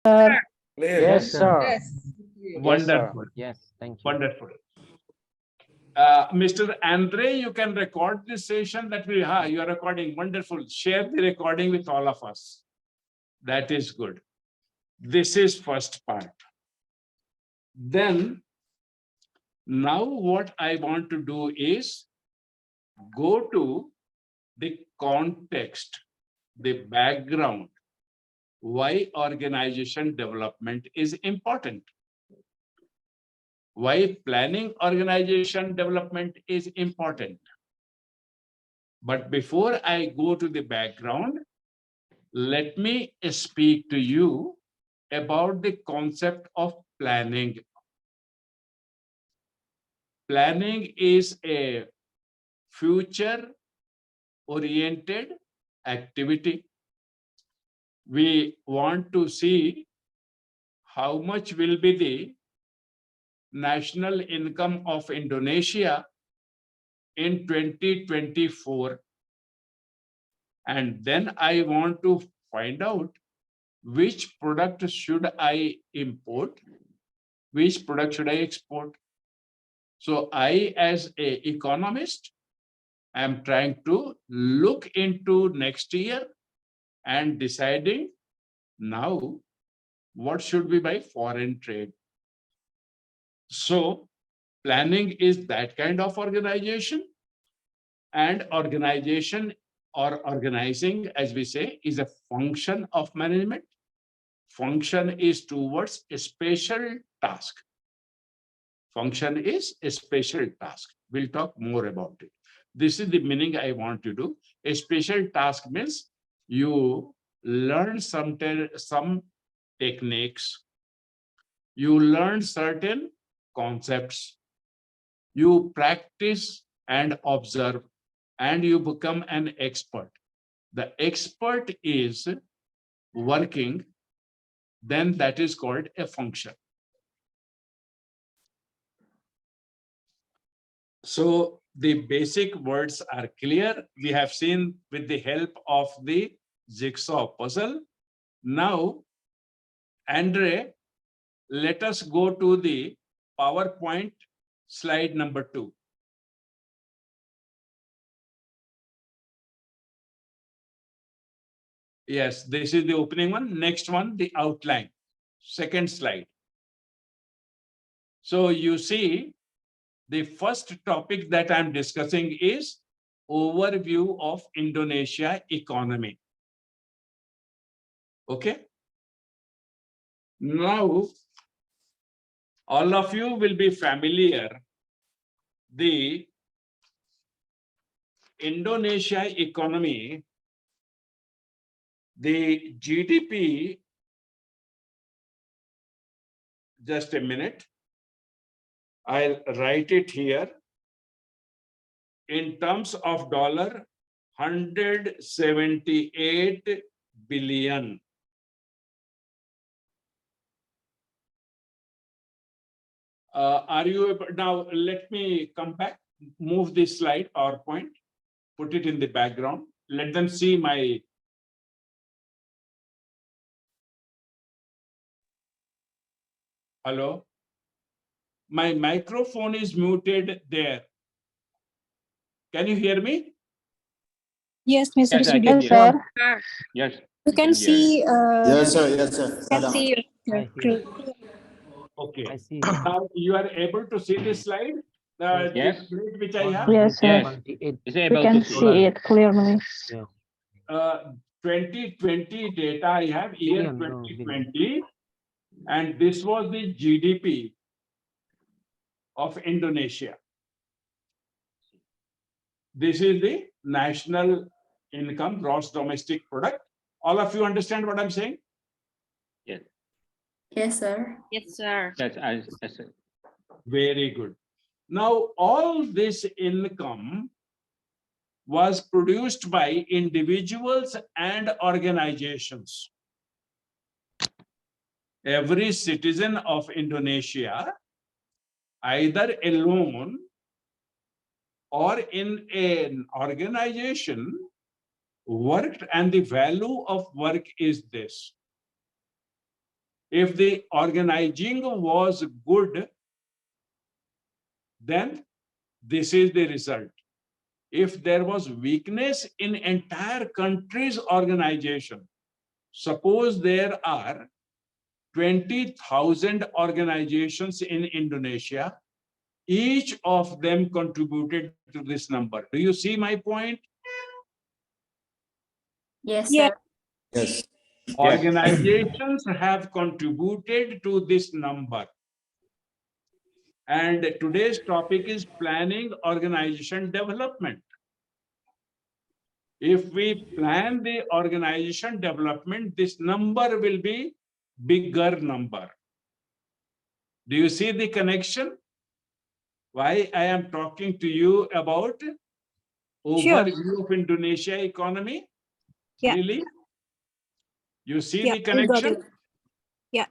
Clear. Yes, sir. Yes. Yes, sir. Wonderful. Yes, thank you. Wonderful. Mr. Andre, you can record this session that you are recording. Wonderful. Share the recording with all of us. That is good. This is first part. Then, now what I want to do is go to the context, the background, why organization development is important. Why planning organization development is important. But before I go to the background, let me speak to you about the concept of planning. Planning is a future-oriented activity. We want to see how much will be the national income of Indonesia in 2024. And then I want to find out which product should I import, which product should I export. So I, as an economist, am trying to look into next year and deciding now what should be my foreign trade. So planning is that kind of organization, and organization or organizing, as we say, is a function of management. Function is towards a special task. Function is a special task. We'll talk more about it. This is the meaning I want to do. A special task means you learn some techniques, you learn certain concepts, you practice and observe, and you become an expert. The expert is working, then that is called a function. So the basic words are clear. We have seen with the help of the jigsaw puzzle. Now, Andre, let us go to the PowerPoint slide number 2. Yes, this is the opening one. Next one, the outline. Second slide. So you see, the first topic that I'm discussing is overview of Indonesia economy. Okay. Now, all of you will be familiar. The Indonesia economy, the GDP, just a minute, I'll write it here. In terms of dollar, 178 billion. Are you able, now let me come back, move this slide, PowerPoint, put it in the background. Let them see my. Hello? My microphone is muted there. Can you hear me? Yes, Mr. Yes, I Sudhir, can sir. Yes. You can see. Yes, sir. Yes, sir. Can see. I hear. Okay. I see. Now you are able to see this slide? The Yes. template which I have? Yes, sir. Yes. 128. Is We able can to see. see it clearly. 2020 data I have, year Billion, no, 2020, and this was the GDP of Indonesia. This is the national income, gross domestic product. All of you understand what I'm saying? Yes. Yes, sir. Yes, sir. Yes, Very good. Now, all this income was produced by individuals and organizations. Every citizen of Indonesia, either alone or in an organization, worked, and the value of work is this. If the organizing was good, then this is the result. If there was weakness in entire country's organization, suppose there are 20,000 organizations in Indonesia, each of them contributed to this number. Do you see my point? Yes, Yeah. sir. Yes. Organizations have contributed to this number. And today's topic is planning organization development. If we plan the organization development, this number will be bigger number. Do you see the connection? Why I am talking to you about overview of Indonesia economy? Yeah. Really? You see Yeah, the I got connection? it. Yeah.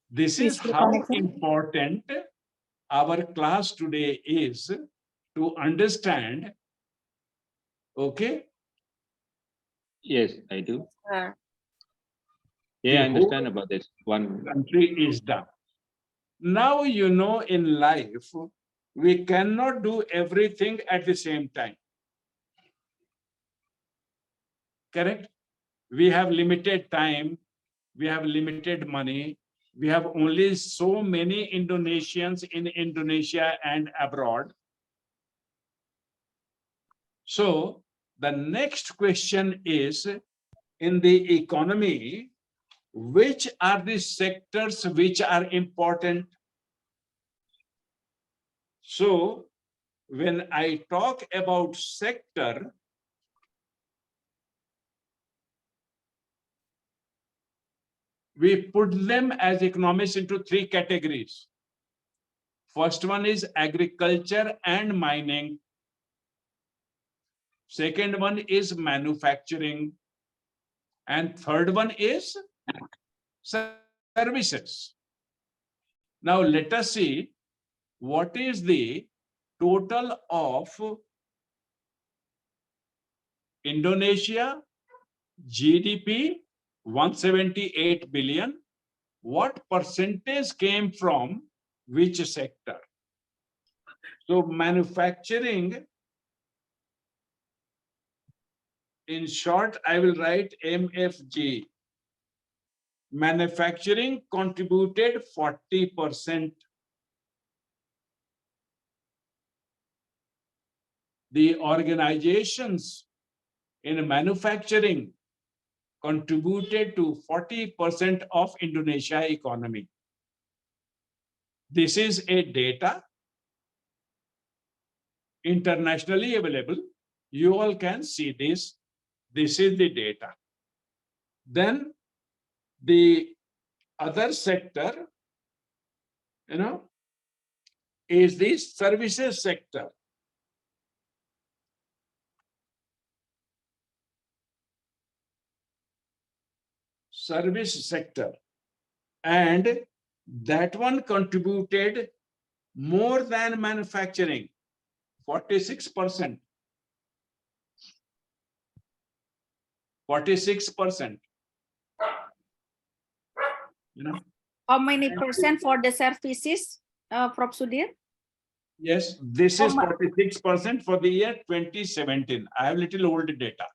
This We is see the how connection. important our class today is to understand. Okay? Yes, I do. Sir. Yeah, I The whole understand about this one. country is done. Now, you know, in life, we cannot do everything at the same time. Correct? We have limited time, we have limited money, we have only so many Indonesians in Indonesia and abroad. So the next question is, in the economy, which are the sectors which are important? So when I talk about sector, we put them as economists into three categories. First one is agriculture and mining. Second one is manufacturing. And third one is services. Now let us see what is the total of Indonesia GDP, 178 billion. What percentage came from which sector? So manufacturing, in short, I will write MFG. Manufacturing contributed 40%. The organizations in manufacturing contributed to 40% of Indonesia economy. This is a data internationally available. You all can see this. This is the data. Then the other sector, you know, is the services sector. Service sector. And that one contributed more than manufacturing, 46%. 46%. You know? How many percent for the services, Prof. Sudhir? Yes, this is 46% for the year 2017. I have little old data.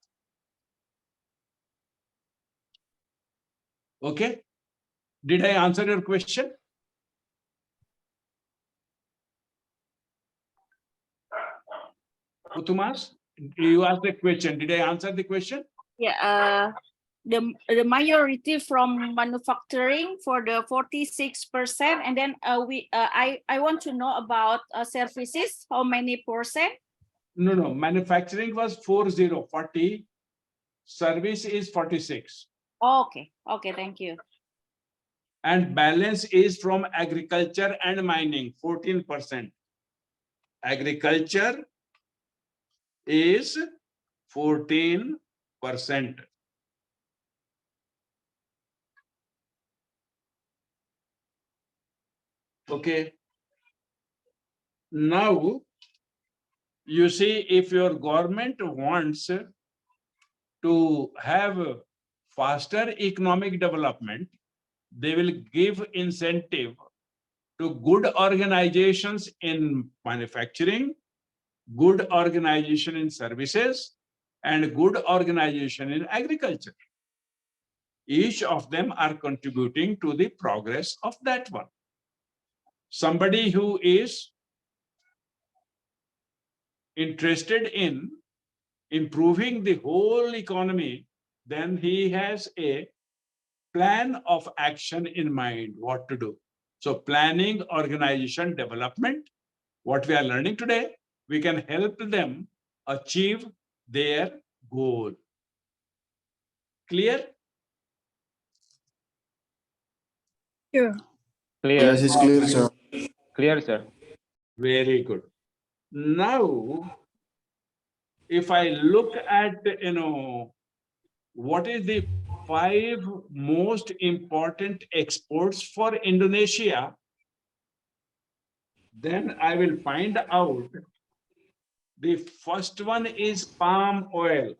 Okay. Did I answer your question? Uthumas, you asked a question. Did I answer the question? Yeah, the majority from manufacturing for the 46%, and then I want to know about services. How many percent? No. Manufacturing was 40. Service is 46. Okay. Thank you. And balance is from agriculture and mining, 14%. Agriculture is 14%. Okay. Now, you see, if your government wants to have faster economic development, they will give incentive to good organizations in manufacturing, good organization in services, and good organization in agriculture. Each of them are contributing to the progress of that one. Somebody who is interested in improving the whole economy, then he has a plan of action in mind, what to do. So planning, organization, development, what we are learning today, we can help them achieve their goal. Clear? Sure. Clear. Yes, it's clear, sir. Clear, sir. Very good. Now, if I look at, what is the 5 most important exports for Indonesia, then I will find out the first one is palm oil.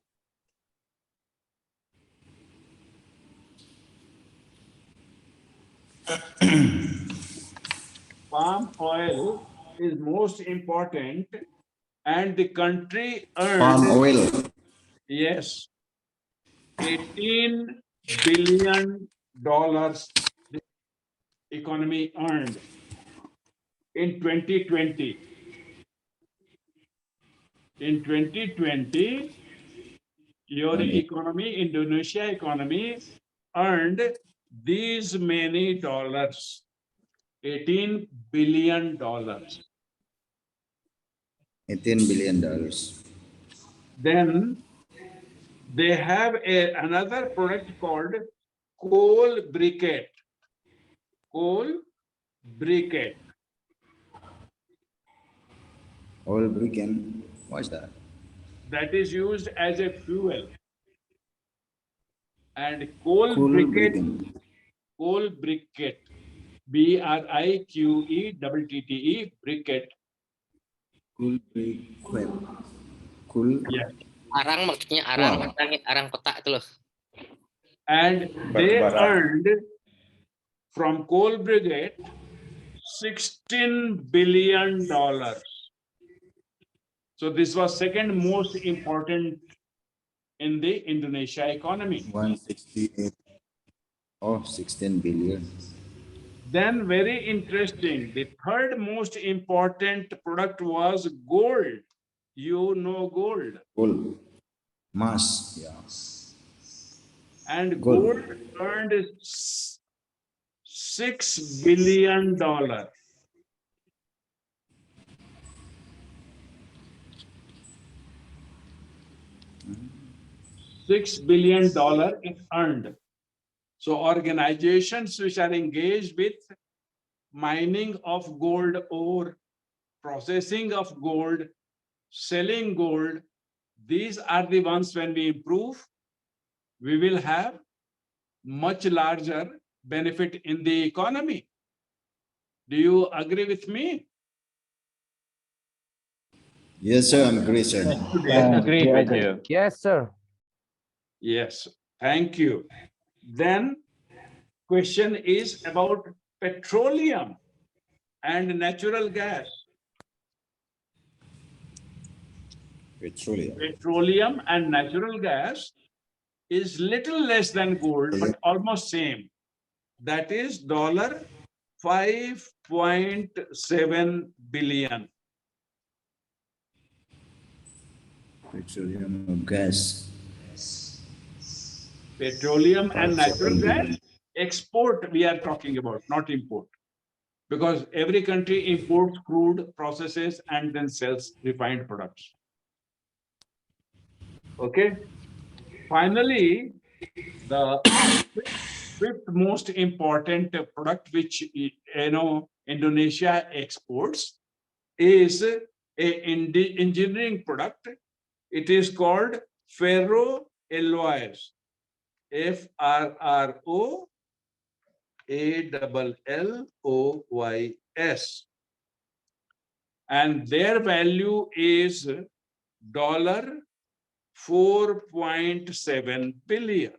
Palm oil is most important, and the country Palm earned, oil. yes, $18 billion the economy earned in 2020. In 2020, your economy, Indonesia economy, earned these many dollars, $18 billion. $18 billion. Then they have another product called coal briquette. Coal briquette. Oil briquette. What's that? That is used as a fuel. And coal Cool briquette, briquette. coal briquette, BRIQUETTE, briquette. Cool briquette. Cool. Yes. Arang maksudnya arang, Wow. arang peta itu loh. And they Batubara. earned from coal briquette $16 billion. So this was second most important in the Indonesia economy. 168. Oh, 16 billion. Then very interesting, the third most important product was gold. You know gold. Gold. Mass. Yeah. And Gold. gold earned $6 billion. $6 billion it earned. So organizations which are engaged with mining of gold ore, processing of gold, selling gold, these are the ones when we improve, we will have much larger benefit in the economy. Do you agree with me? Yes, sir. I'm agree, sir. Agree with you. Yes, sir. Yes, thank you. Then question is about petroleum and natural gas. Petroleum. Petroleum and natural gas is little less than gold, but almost same. That is $5.7 billion. Petroleum gas. Petroleum and natural 5.7 gas, billion. export we are talking about, not import. Because every country imports crude, processes, and then sells refined products. Okay. Finally, the fifth most important product which Indonesia exports is a engineering product. It is called ferroalloys. FRROALLOYS. And their value is $4.7 billion.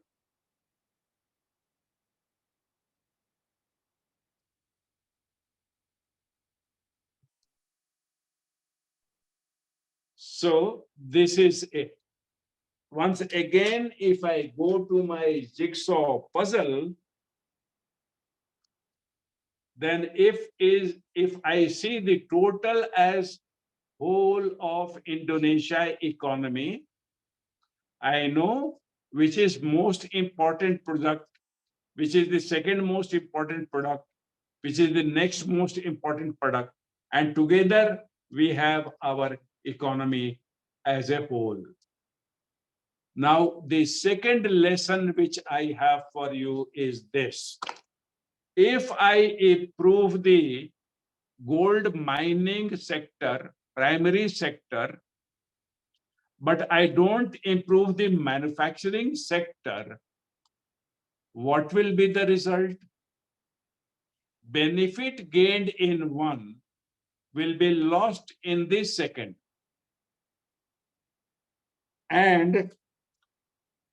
So this is it. Once again, if I go to my jigsaw puzzle, then if I see the total as whole of Indonesia economy, I know which is most important product, which is the second most important product, which is the next most important product. And together we have our economy as a whole. Now, the second lesson which I have for you is this. If I improve the gold mining sector, primary sector, but I don't improve the manufacturing sector, what will be the result? Benefit gained in one will be lost in the second. And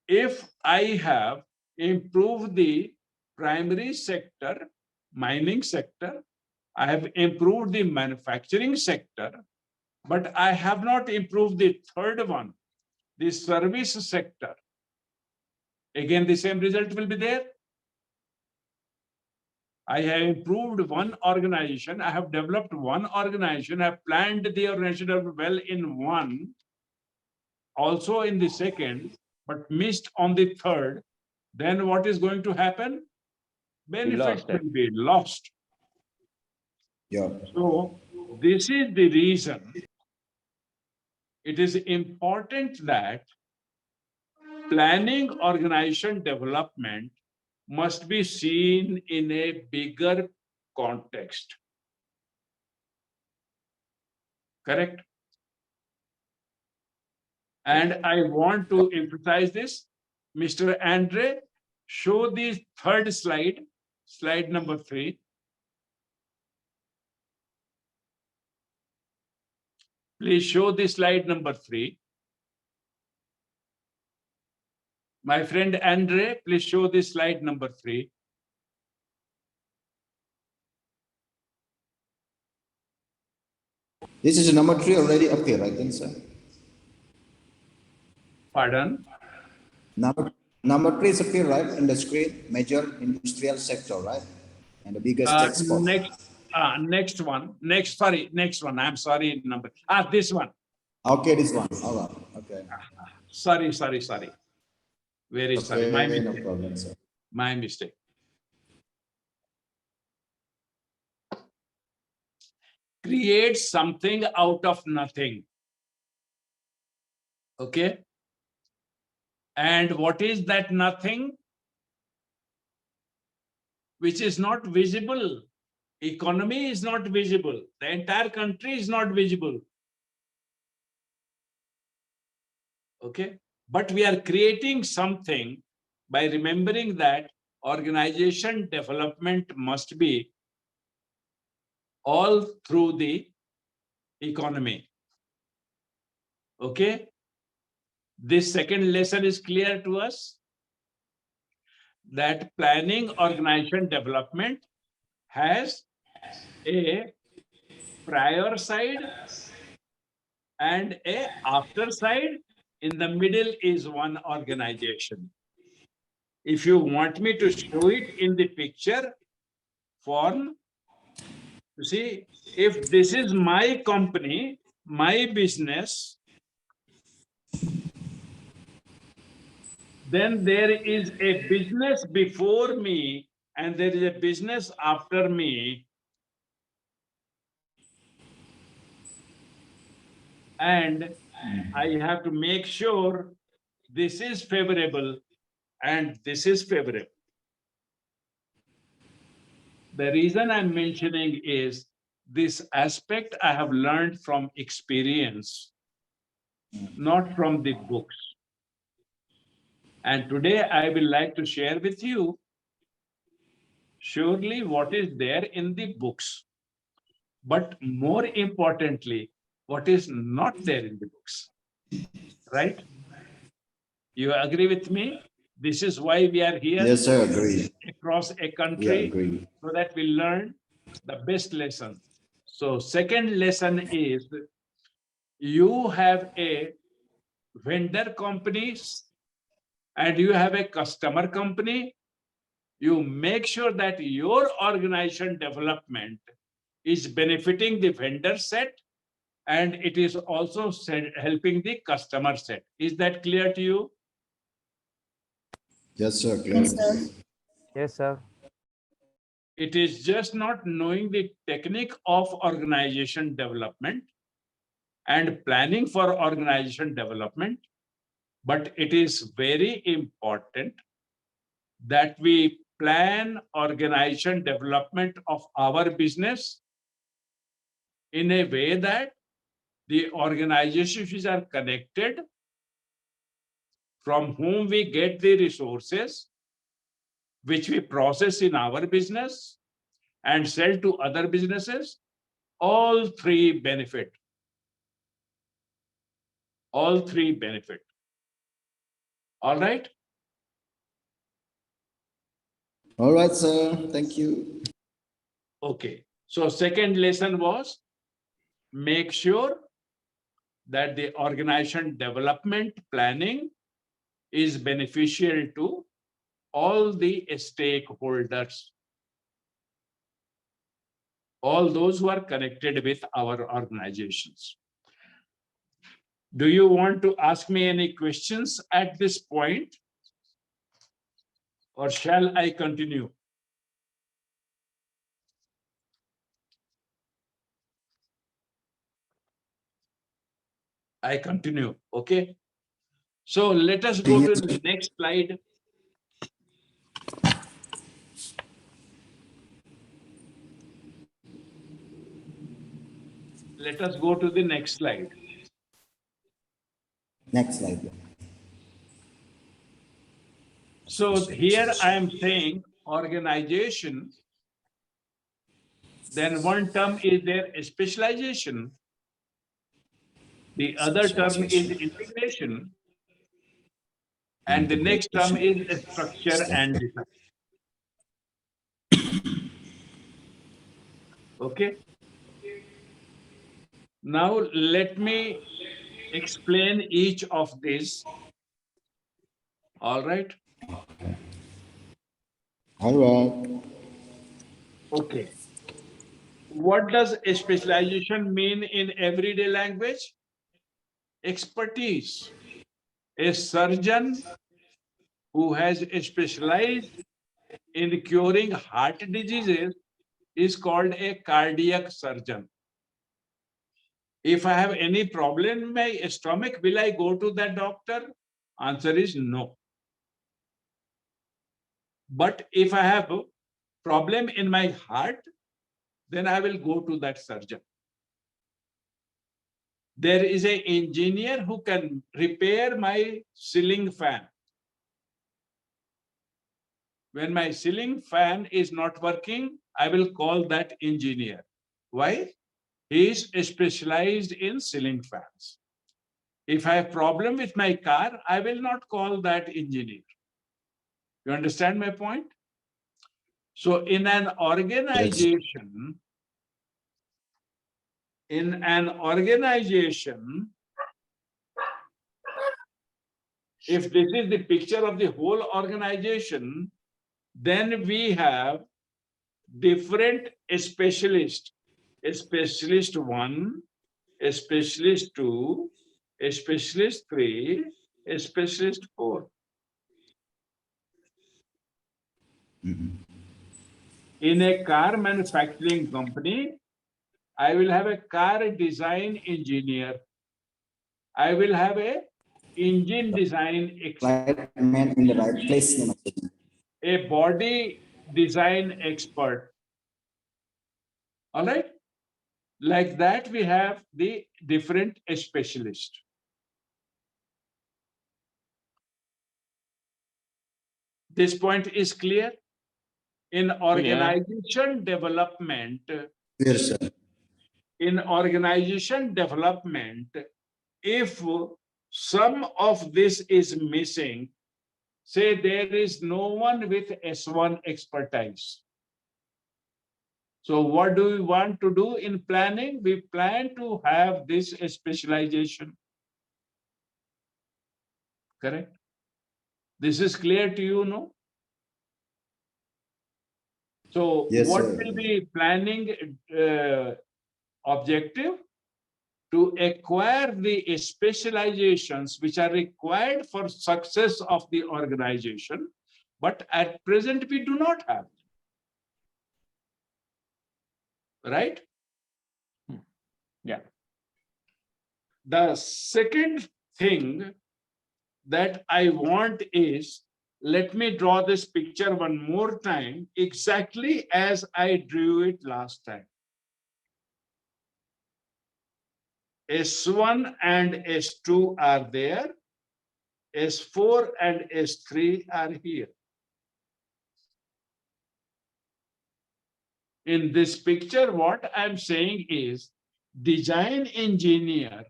if I have improved the primary sector, mining sector, I have improved the manufacturing sector, but I have not improved the third one, the service sector. Again, the same result will be there. I have improved one organization, I have developed one organization, I have planned the organization well in one, also in the second, but missed on the third. Then what is going to happen? Benefit lost it. will be lost. Yeah. So this is the reason it is important that planning organization development must be seen in a bigger context. Correct? And I want to emphasize this. Mr. Andre, show the third slide, slide number 3. Please show the slide number 3. My friend Andre, please show the slide number 3. This is number 3 already appear, I think, sir. Pardon? Number 3 is appear, right, in the screen, major industrial sector, right? And the biggest export. Next one. Next one. I'm sorry, number. This one. Okay, this one. All right. Okay. Sorry. Very sorry. My Okay, no mistake. problem, sir. My mistake. Create something out of nothing. Okay. And what is that nothing? Which is not visible. Economy is not visible. The entire country is not visible. Okay. But we are creating something by remembering that organization development must be all through the economy. Okay. This second lesson is clear to us that planning organization development has a prior side and a after side. In the middle is one organization. If you want me to show it in the picture form, you see, if this is my company, my business, then there is a business before me and there is a business after me. And I have to make sure this is favorable and this is favorable. The reason I'm mentioning is this aspect I have learned from experience, not from the books. And today I will like to share with you surely what is there in the books, but more importantly, what is not there in the books, right? You agree with me? This is why we are here. Yes, sir, agree. Across a Yeah, country, agree. so that we learn the best lesson. So second lesson is you have a vendor companies and you have a customer company, you make sure that your organization development is benefiting the vendor set and it is also helping the customer set. Is that clear to you? Yes, sir. Clear. Yes, sir. Yes, sir. It is just not knowing the technique of organization development and planning for organization development, but it is very important that we plan organization development of our business in a way that the organizations are connected, from whom we get the resources, which we process in our business and sell to other businesses. All three benefit. All three benefit. All right? All right, sir. Thank you. Okay. So second lesson was make sure that the organization development planning is beneficial to all the stakeholders, all those who are connected with our organizations. Do you want to ask me any questions at this point? Or shall I continue? I continue, okay? So let us go to the next slide. Let us go to the next slide. Next slide. So here I am saying organization, then one term is their specialization, the other term is integration, and the next term is structure and design. Okay. Now let me explain each of these. All right. All right. Okay. What does a specialization mean in everyday language? Expertise. A surgeon who has specialized in curing heart diseases is called a cardiac surgeon. If I have any problem in my stomach, will I go to that doctor? Answer is no. But if I have a problem in my heart, then I will go to that surgeon. There is an engineer who can repair my ceiling fan. When my ceiling fan is not working, I will call that engineer. Why? He is specialized in ceiling fans. If I have problem with my car, I will not call that engineer. You understand my point? So in an organization, if this is the picture of the whole organization, then we have different specialists. A specialist 1, a specialist 2, a specialist 3, a specialist 4. In a car manufacturing company, I will have a car design engineer. I will have a engine design expert, Man in the right place. a body design expert. All right. Like that, we have the different specialists. This point is clear. In organization development, Yes, sir. in organization development, if some of this is missing, say there is no one with S1 expertise. So what do we want to do in planning? We plan to have this specialization. Correct? This is clear to you, no? So Yes, what sir. will be planning objective? To acquire the specializations which are required for success of the organization, but at present we do not have. Right? Yeah. The second thing that I want is, let me draw this picture one more time, exactly as I drew it last time. S1 and S2 are there. S4 and S3 are here. In this picture, what I'm saying is design engineer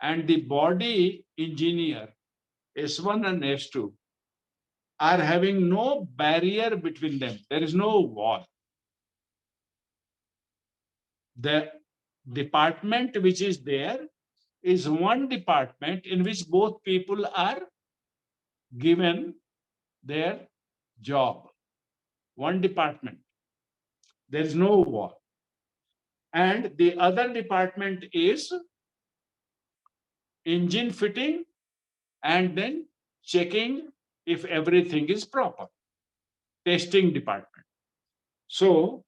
and the body engineer, S1 and S2, are having no barrier between them. There is no wall. The department which is there is one department in which both people are given their job. One department. There is no wall. And the other department is engine fitting and then checking if everything is proper. Testing department. So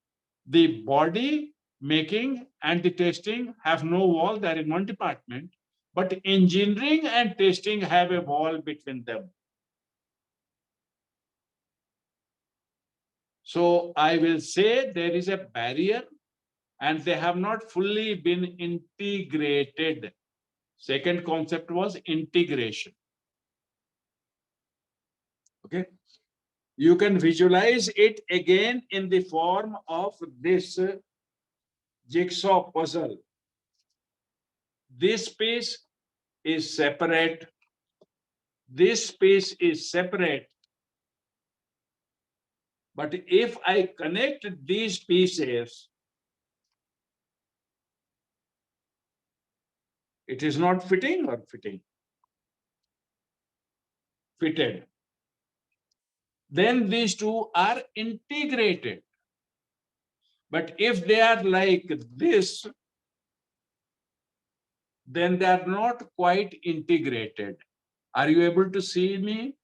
the body making and the testing have no wall, they're in one department, but engineering and testing have a wall between them. So I will say there is a barrier and they have not fully been integrated. Second concept was integration. Okay. You can visualize it again in the form of this jigsaw puzzle. This piece is separate. This piece is separate. But if I connect these pieces, it is not fitting or fitting? Fitted. Then these two are integrated. But if they are like this, then they are not quite integrated. Are you able to see me?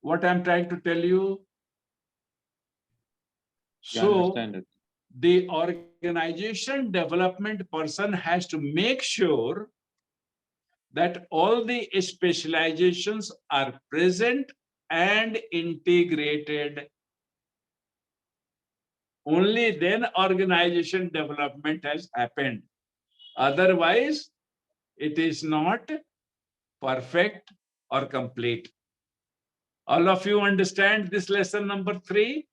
What I'm trying to tell you? You So understand it. the organization development person has to make sure that all the specializations are present and integrated. Only then organization development has happened. Otherwise, it is not perfect or complete. All of you understand this lesson number 3?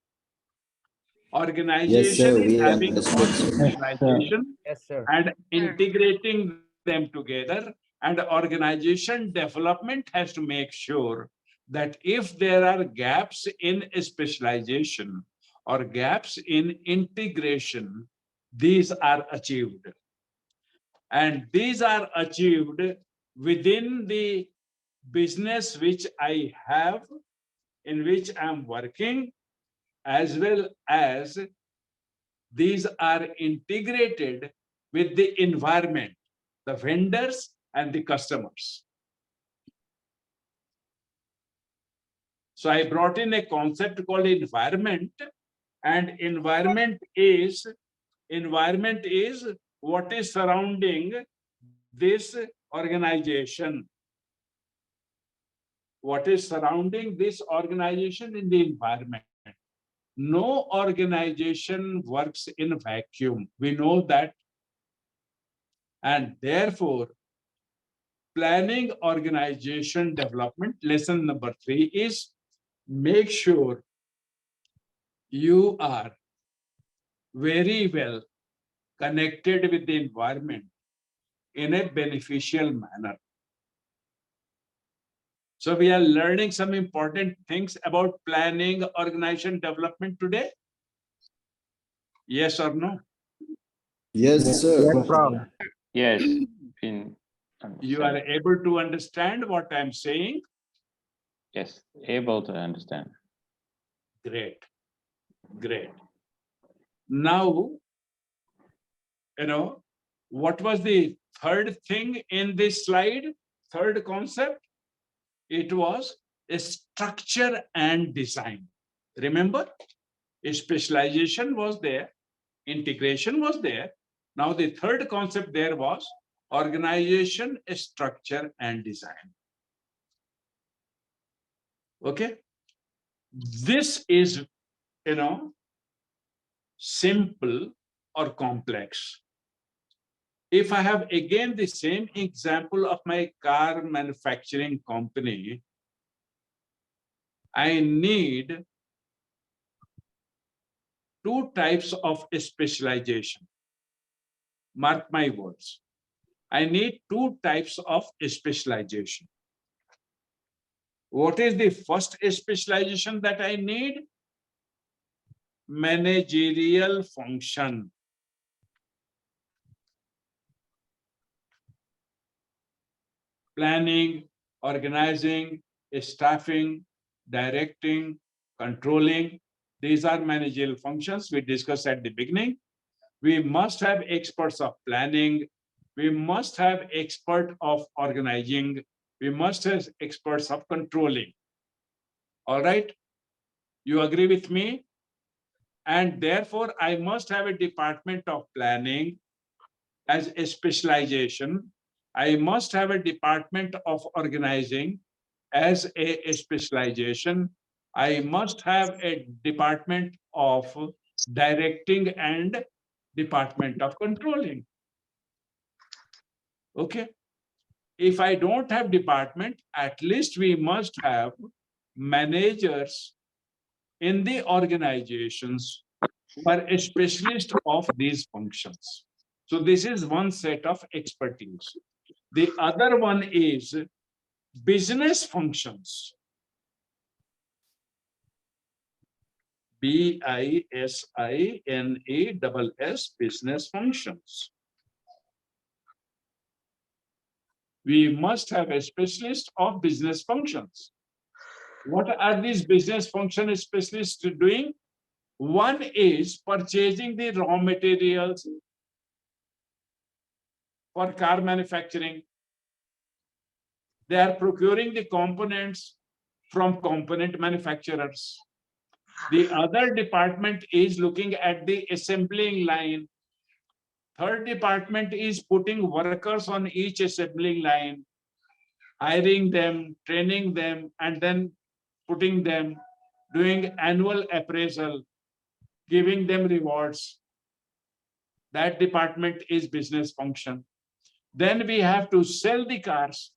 Organization is we having all understood, sir. specialization Yes, sir. and integrating them together, and organization development has to make sure that if there are gaps in specialization or gaps in integration, these are achieved. And these are achieved within the business which I have, in which I'm working, as well as these are integrated with the environment, the vendors and the customers. So I brought in a concept called environment, and environment is what is surrounding this organization. What is surrounding this organization in the environment. No organization works in a vacuum. We know that. And therefore, planning organization development, lesson number 3 is make sure you are very well connected with the environment in a beneficial manner. So we are learning some important things about planning organization development today. Yes or no? Yes, sir. Yes. You are able to understand what I'm saying? Yes, able to understand. Great. Great. Now, what was the third thing in this slide? Third concept? It was a structure and design. Remember? A specialization was there, integration was there. Now the third concept there was organization, structure, and design. Okay? This is, simple or complex. If I have again the same example of my car manufacturing company, I need two types of specialization. Mark my words. I need two types of specialization. What is the first specialization that I need? Managerial function. Planning, organizing, staffing, directing, controlling. These are managerial functions we discussed at the beginning. We must have experts of planning. We must have expert of organizing. We must have experts of controlling. All right? You agree with me? And therefore, I must have a department of planning as a specialization. I must have a department of organizing as a specialization. I must have a department of directing and department of controlling. Okay. If I don't have department, at least we must have managers in the organizations who are a specialist of these functions. So this is one set of expertise. The other one is business functions. BISINESS, business functions. We must have a specialist of business functions. What are these business function specialists doing? One is purchasing the raw materials for car manufacturing. They are procuring the components from component manufacturers. The other department is looking at the assembling line. Third department is putting workers on each assembling line, hiring them, training them, and then putting them, doing annual appraisal, giving them rewards. That department is business function. Then we have to sell the cars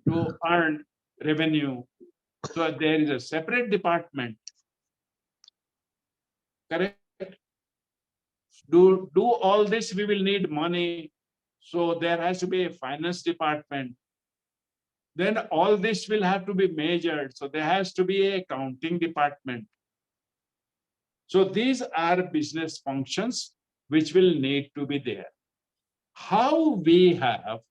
to earn revenue. So there is a separate department. Correct? Do all this, we will need money. So there has to be a finance department. Then all this will have to be measured. So there has to be an accounting department. So these are business functions which will need to be there. How we have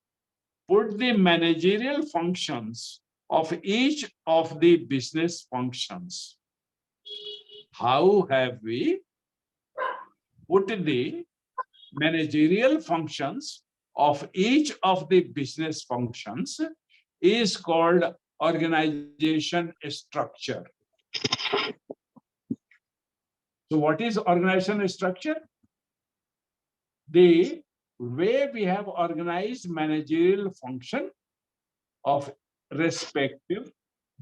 put the managerial functions of each of the business functions. How have we put the managerial functions of each of the business functions is called organization structure. So what is organization structure? The way we have organized managerial function of respective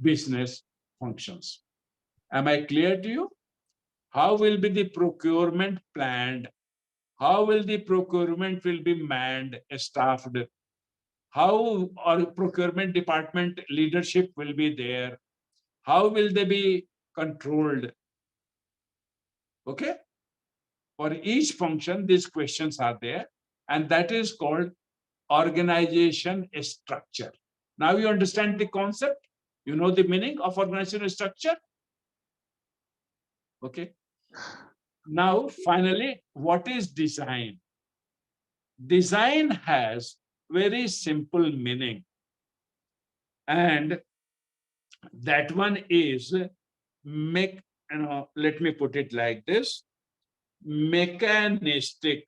business functions. Am I clear to you? How will be the procurement planned? How will the procurement will be manned, staffed? How our procurement department leadership will be there? How will they be controlled? Okay. For each function, these questions are there, and that is called organization structure. Now you understand the concept? You know the meaning of organization structure? Okay. Now, finally, what is design? Design has very simple meaning. And that one is let me put it like this, mechanistic.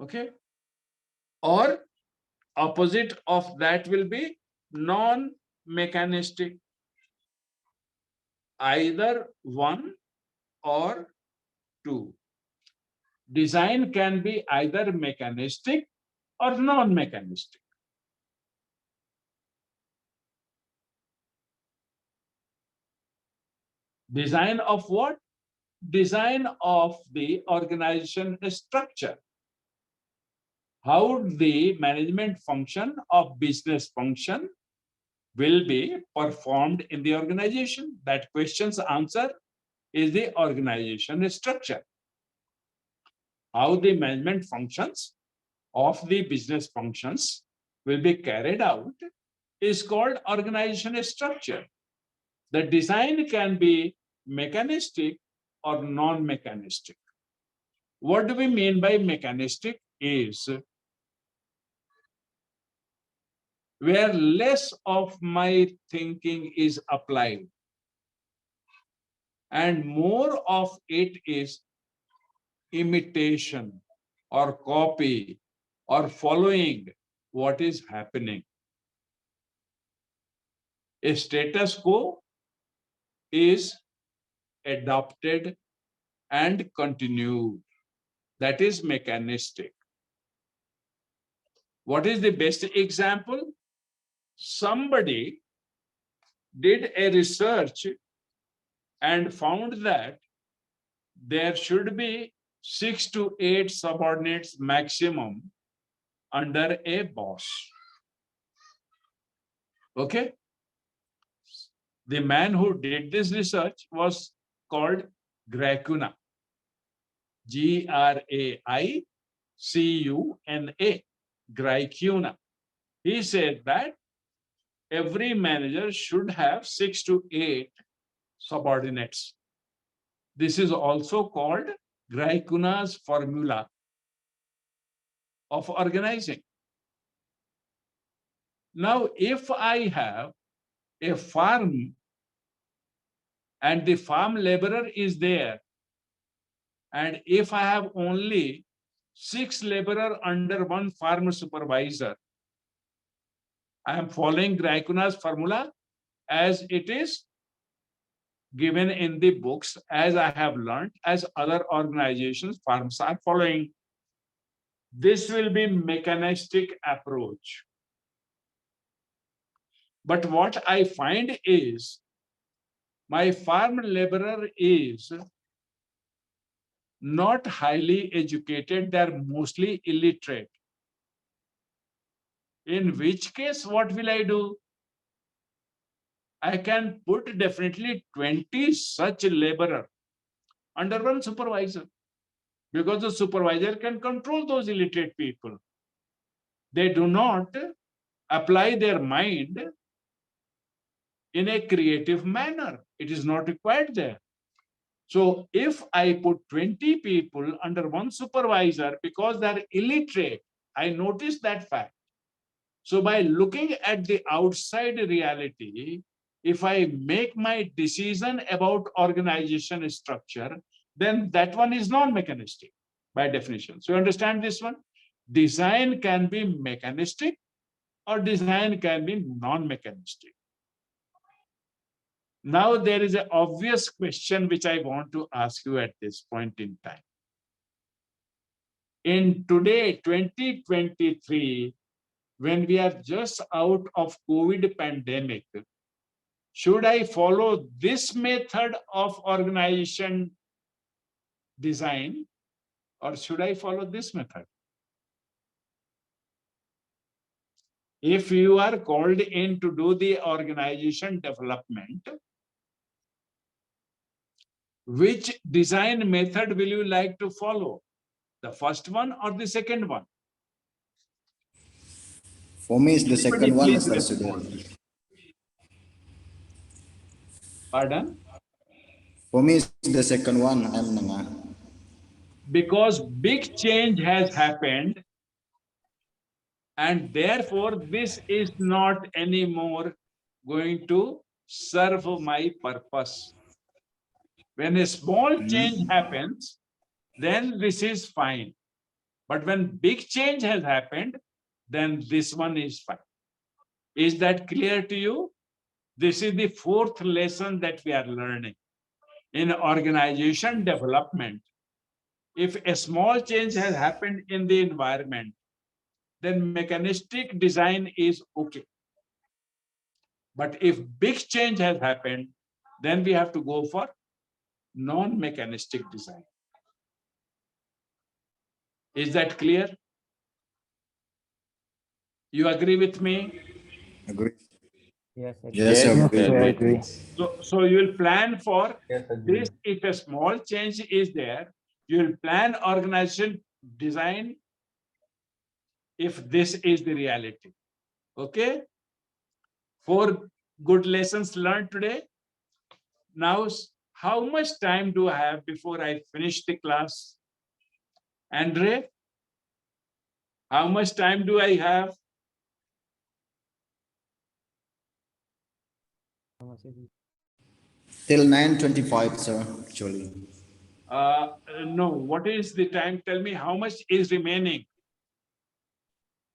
Okay. Or opposite of that will be non-mechanistic. Either one or two. Design can be either mechanistic or non-mechanistic. Design of what? Design of the organization structure. How the management function of business function will be performed in the organization. That question's answer is the organization structure. How the management functions of the business functions will be carried out is called organization structure. The design can be mechanistic or non-mechanistic. What do we mean by mechanistic? Is where less of my thinking is applied and more of it is imitation or copy or following what is happening. A status quo is adopted and continued. That is mechanistic. What is the best example? Somebody did a research and found that there should be 6 to 8 subordinates maximum under a boss. Okay? The man who did this research was called Graicuna. Graicuna. Graicuna. He said that every manager should have 6 to 8 subordinates. This is also called Graicuna's formula of organizing. Now, if I have a farm and the farm laborer is there, and if I have only 6 laborers under one farm supervisor, I am following Graicuna's formula as it is given in the books, as I have learned, as other organizations, farms are following. This will be mechanistic approach. But what I find is my farm laborer is not highly educated, they're mostly illiterate. In which case, what will I do? I can put definitely 20 such laborer under one supervisor, because the supervisor can control those illiterate people. They do not apply their mind in a creative manner. It is not required there. So if I put 20 people under one supervisor because they're illiterate, I notice that fact. So by looking at the outside reality, if I make my decision about organization structure, then that one is non-mechanistic by definition. So you understand this one? Design can be mechanistic or design can be non-mechanistic. Now there is an obvious question which I want to ask you at this point in time. In today, 2023, when we are just out of COVID pandemic, should I follow this method of organization design or should I follow this method? If you are called in to do the organization development, which design method will you like to follow? The first one or the second one? For me, it's the Anybody second one, please Mr. respond. Sudhir. Pardon? For me, it's the second one. I'm Nanga. Because big change has happened, and therefore this is not anymore going to serve my purpose. When a small change happens, then this is fine. But when big change has happened, then this one is fine. Is that clear to you? This is the fourth lesson that we are learning. In organization development, if a small change has happened in the environment, then mechanistic design is okay. But if big change has happened, then we have to go for non-mechanistic design. Is that clear? You agree with me? Agree. Yes, Yes, sir. Yes, Agree. I agree. So you will plan for Yes, agree. this. If a small change is there, you will plan organization design if this is the reality. Okay? 4 good lessons learned today. Now, how much time do I have before I finish the class? Andre, how much time do I have? Till 9:25, sir, actually. No, what is the time? Tell me how much is remaining.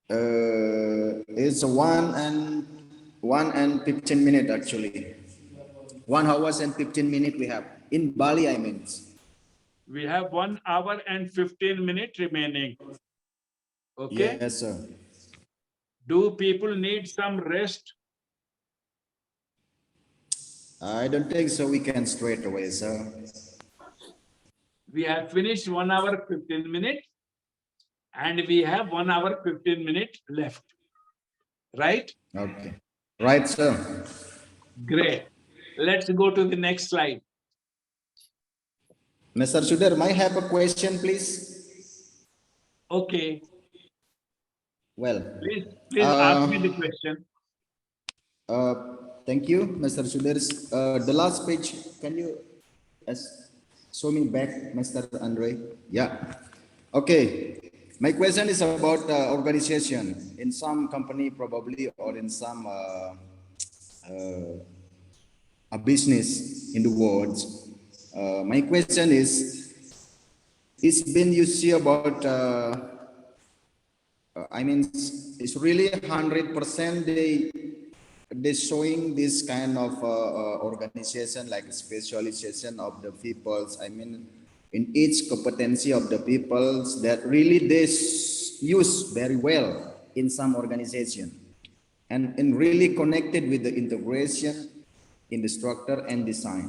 It's 1 and 15 minutes actually. 1 hours and 15 minutes we have. In Bali, I mean. We have 1 hour and 15 minutes remaining. Okay. Yes, sir. Do people need some rest? I don't think so. We can straight away, sir. We have finished 1 hour 15 minutes and we have 1 hour 15 minutes left. Right? Okay. Right, sir. Great. Let's go to the next slide. Mr. Sudhir, may I have a question, please? Okay. Well, Please ask me the question. thank you, Mr. Sudhir. The last page, can you show me back, Mr. Andre? Yeah. Okay. My question is about organization in some company probably or in some a business in the world. My question is, it's been you see about I mean, it's really 100% they showing this kind of organization like specialization of the peoples. I mean, in each competency of the peoples that really they use very well in some organization, and really connected with the integration in the structure and design.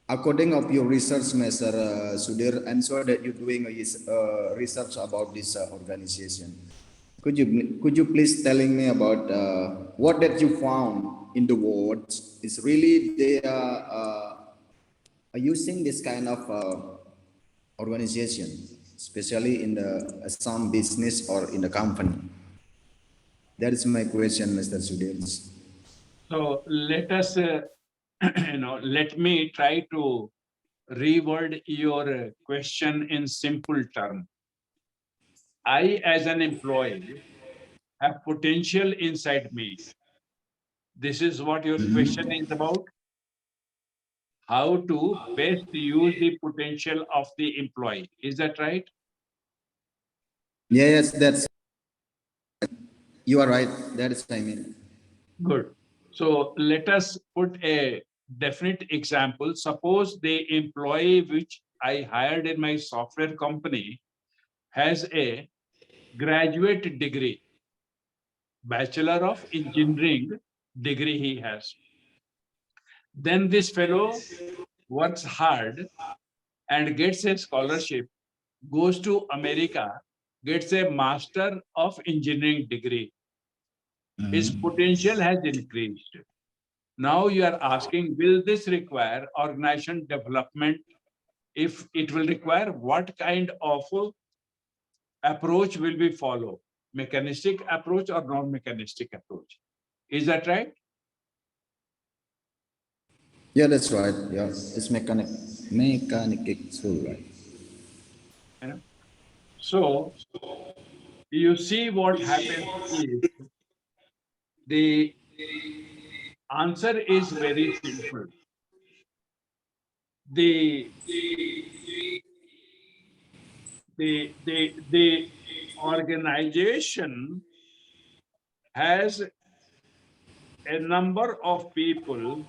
According of your research, Mr. Sudhir, I'm sure that you're doing research about this organization. Could you please telling me about what that you found in the world is really they are using this kind of organization, especially in the some business or in the company. That is my question, Mr. Sudhir. So let us, let me try to reword your question in simple terms. I, as an employee, have potential inside me. This is what your question is about. How to best use the potential of the employee. Is that right? Yes, that's you are right. That is I mean. Good. So let us put a definite example. Suppose the employee which I hired in my software company has a graduate degree, Bachelor of Engineering degree he has. Then this fellow works hard and gets a scholarship, goes to America, gets a Master of Engineering degree. His potential has increased. Now you are asking, will this require organization development? If it will require, what kind of approach will we follow? mechanistic approach or non-mechanistic approach. Is that right? Yeah, that's right. Yeah, it's mechanical, right? You know? So you see what happens is the answer is very simple. The the organization has a number of people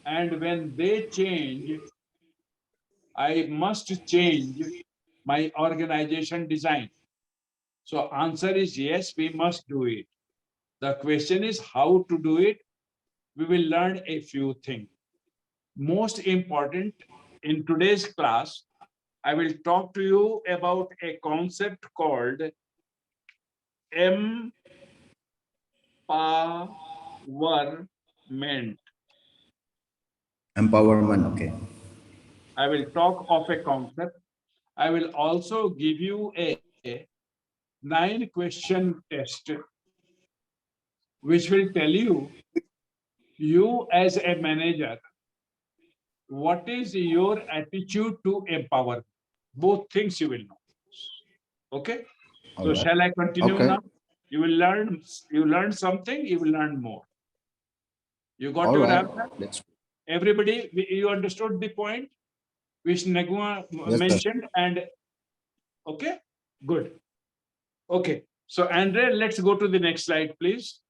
and when they change, I must change my organization design. So answer is yes, we must do it. The question is how to do it. We will learn a few things. Most important in today's class, I will talk to you about a concept called empowerment. Empowerment, okay. I will talk of a concept. I will also give you a 9-question test, which will tell you as a manager, what is your attitude to empower? Both things you will know. Okay. All So right. shall I continue Okay. now? You learn something, you will learn more. You got All your right. answer? That's Everybody, you understood the point which Naguma yes, sir. mentioned and okay, good. Okay, so Andre, let's go to the next slide, please.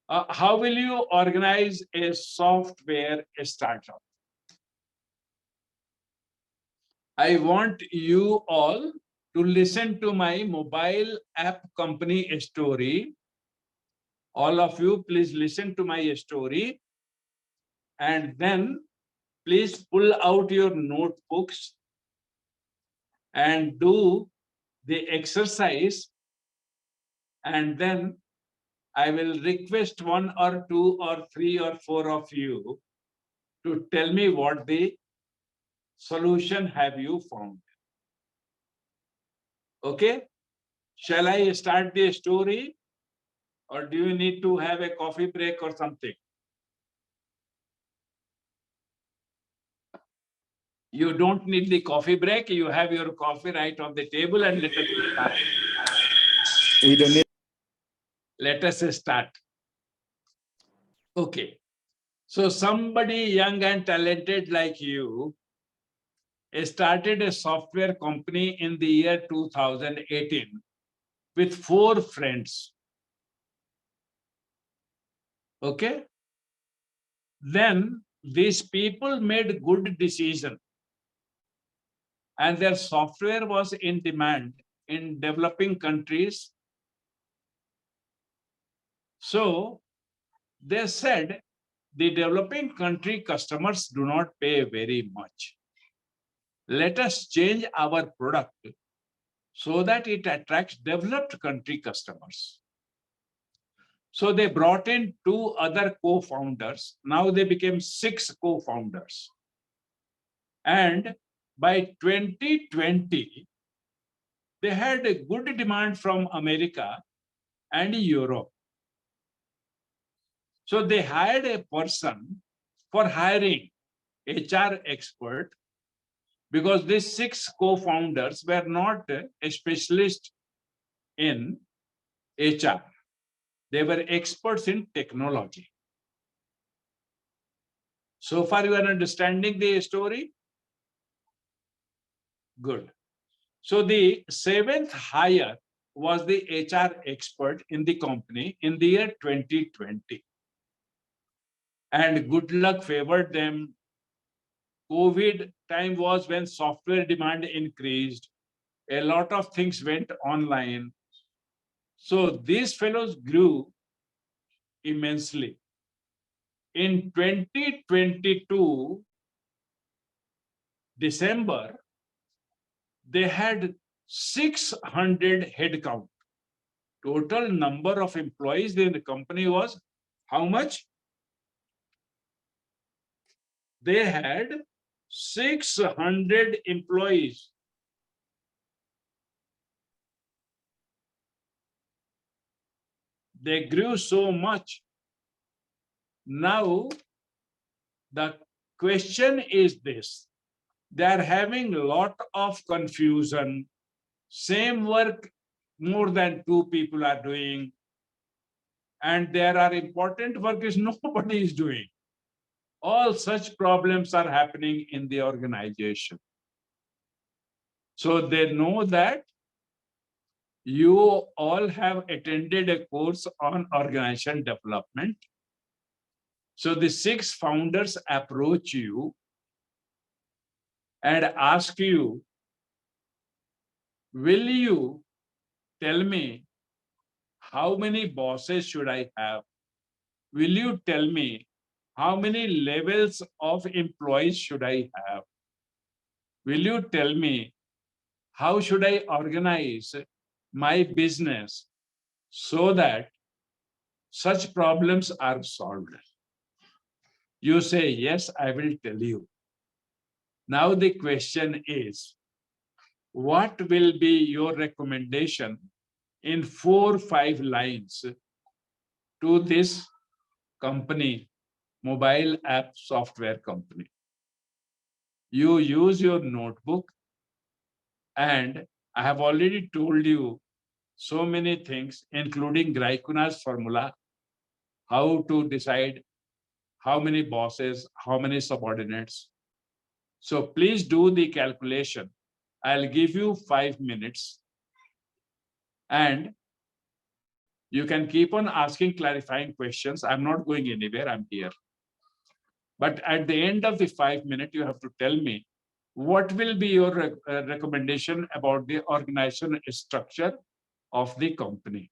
How will you organize a software startup? I want you all to listen to my mobile app company story. All of you, please listen to my story and then please pull out your notebooks and do the exercise, and then I will request 1 or 2 or 3 or 4 of you to tell me what the solution have you found. Okay? Shall I start the story or do you need to have a coffee break or something? You don't need the coffee break. You have your coffee right on the table and let us start. We don't need. Let us start. Okay. So somebody young and talented like you started a software company in the year 2018 with 4 friends. Okay. Then these people made good decision and their software was in demand in developing countries. So they said the developing country customers do not pay very much. Let us change our product so that it attracts developed country customers. So they brought in 2 other co-founders. Now they became 6 co-founders. And by 2020, they had a good demand from America and Europe. So they hired a person for hiring HR expert because these 6 co-founders were not a specialist in HR. They were experts in technology. So far you are understanding the story? Good. So the 7th hire was the HR expert in the company in the year 2020. And good luck favored them. COVID time was when software demand increased. A lot of things went online. So these fellows grew immensely. In 2022, December, they had 600 headcount. Total number of employees in the company was how much? They had 600 employees. They grew so much. Now, the question is this. They are having a lot of confusion. Same work, more than 2 people are doing. And there are important work is nobody is doing. All such problems are happening in the organization. So they know that you all have attended a course on organization development. So the 6 founders approach you and ask you, will you tell me how many bosses should I have? Will you tell me how many levels of employees should I have? Will you tell me how should I organize my business so that such problems are solved? You say, yes, I will tell you. Now the question is, what will be your recommendation in 4 or 5 lines to this company, mobile app software company? You use your notebook, and I have already told you so many things, including Graikuna's formula, how to decide how many bosses, how many subordinates. So please do the calculation. I'll give you 5 minutes, and you can keep on asking clarifying questions. I'm not going anywhere, I'm here. But at the end of the 5 minutes, you have to tell me what will be your recommendation about the organization structure of the company.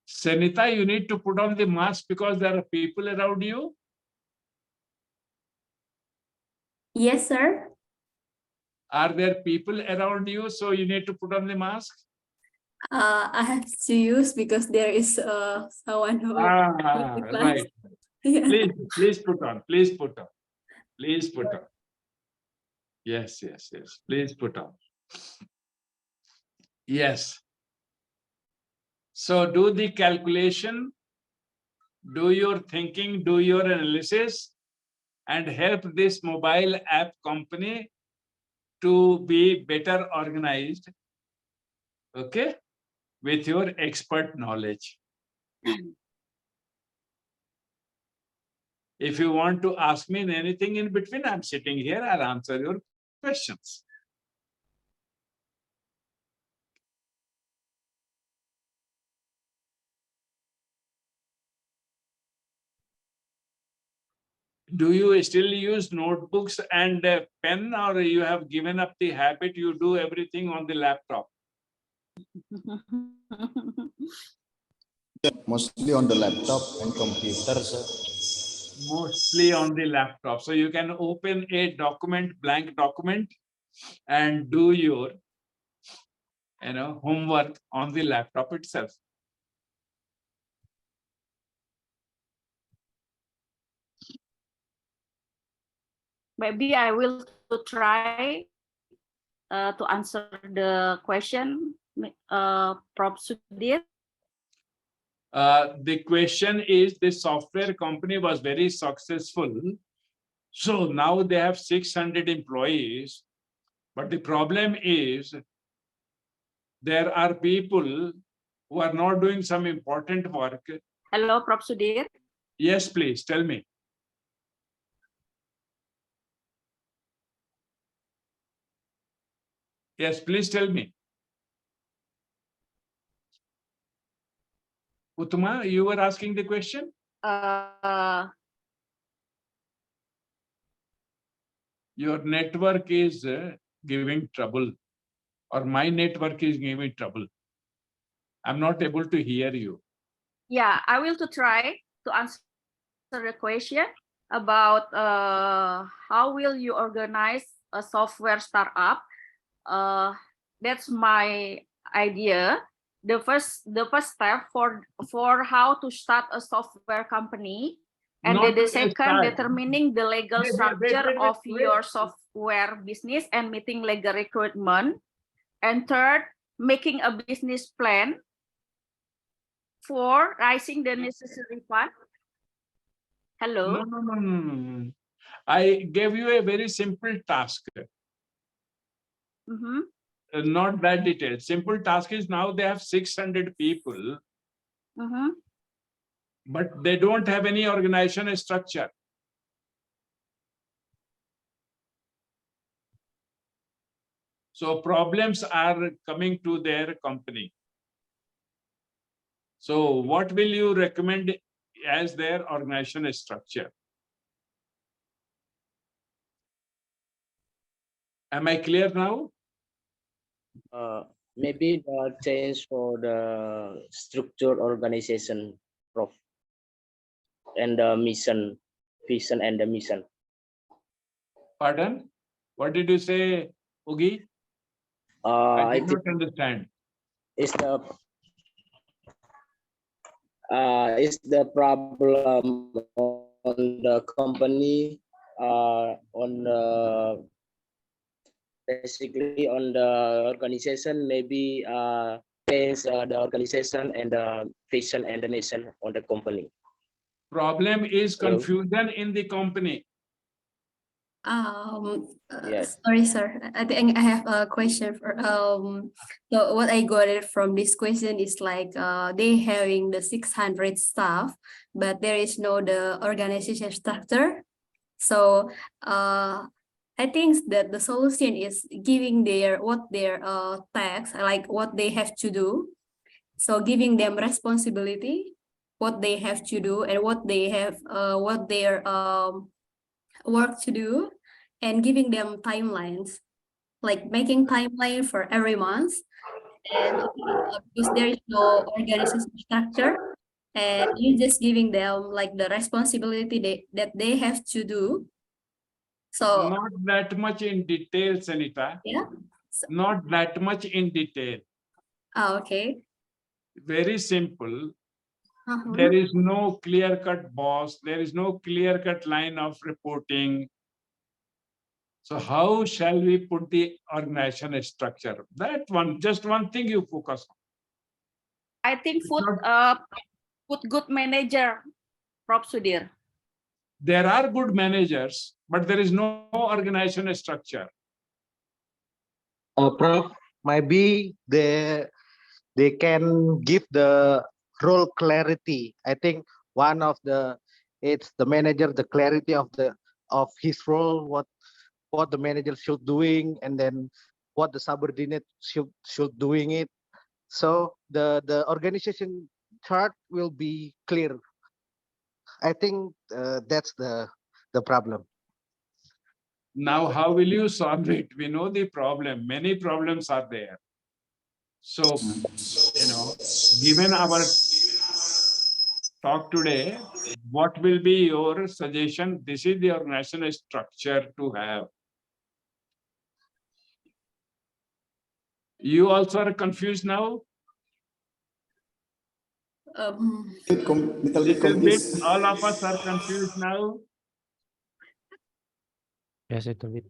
Sanita, you need to put on the mask because there are people around you. Yes, sir. Are there people around you? So you need to put on the mask. I have to use because there is someone who. Right. Yeah. Please put on. Please put on. Please put on. Yes, yes, yes. Please put on. Yes. So do the calculation, do your thinking, do your analysis, and help this mobile app company to be better organized, okay, with your expert knowledge. If you want to ask me anything in between, I'm sitting here, I'll answer your questions. Do you still use notebooks and pen, or you have given up the habit, you do everything on the laptop? Mostly on the laptop and computer, sir. Mostly on the laptop. So you can open a document, blank document, and do your homework on the laptop itself. Maybe I will to try to answer the question, Prof. Sudhir. The question is, the software company was very successful. So now they have 600 employees. But the problem is there are people who are not doing some important work. Hello, Prof. Sudhir. Yes, please tell me. Yes, please tell me. Uttama, you were asking the question? Your network is giving trouble, or my network is giving trouble. I'm not able to hear you. Yeah, I will to try to answer the question about how will you organize a software startup. That's my idea. The first step for how to start a software company And Not the to second, start. determining the legal Wait, wait, structure wait, wait, of your software business and meeting legal requirement. And third, making a business plan. For raising the necessary fund. Hello. No. I gave you a very simple task. Not that detailed. Simple task is now they have 600 people, but they don't have any organization structure. So problems are coming to their company. So what will you recommend as their organization structure? Am I clear now? Maybe the change for the structure organization, Prof, and the mission, vision and the mission. Pardon? What did you say, Ugi? I did not understand. Is the problem on the company, on the basically on the organization, maybe change the organization and the vision and the mission on the company. Problem is Hello? confusion in the company. Yes. Sorry, sir. I think I have a question for so what I got it from this question is like they having the 600 staff, but there is no the organization structure. So I think that the solution is giving their tasks, like what they have to do. So giving them responsibility, what they have to do and what they have what their work to do, and giving them timelines, like making timeline for every month. And because there is no organization structure, and you just giving them like the responsibility that they have to do. So Not that much in detail, Sanita. yeah. Not that much in detail. Okay. Very simple. There is no clear-cut boss. There is no clear-cut line of reporting. So how shall we put the organization structure? That one, just one thing you focus on. I think put good manager, Prof. Sudhir. There are good managers, but there is no organization structure. Prof, maybe they can give the role clarity. I think one of it's the manager, the clarity of his role, what the manager should doing, and then what the subordinate should doing it. So the organization chart will be clear. I think that's the problem. Now, how will you solve it? We know the problem. Many problems are there. So, given our talk today, what will be your suggestion? This is the organizational structure to have. You also are confused now? Little bit Little bit, confused. all of us are confused now. Yes, little bit.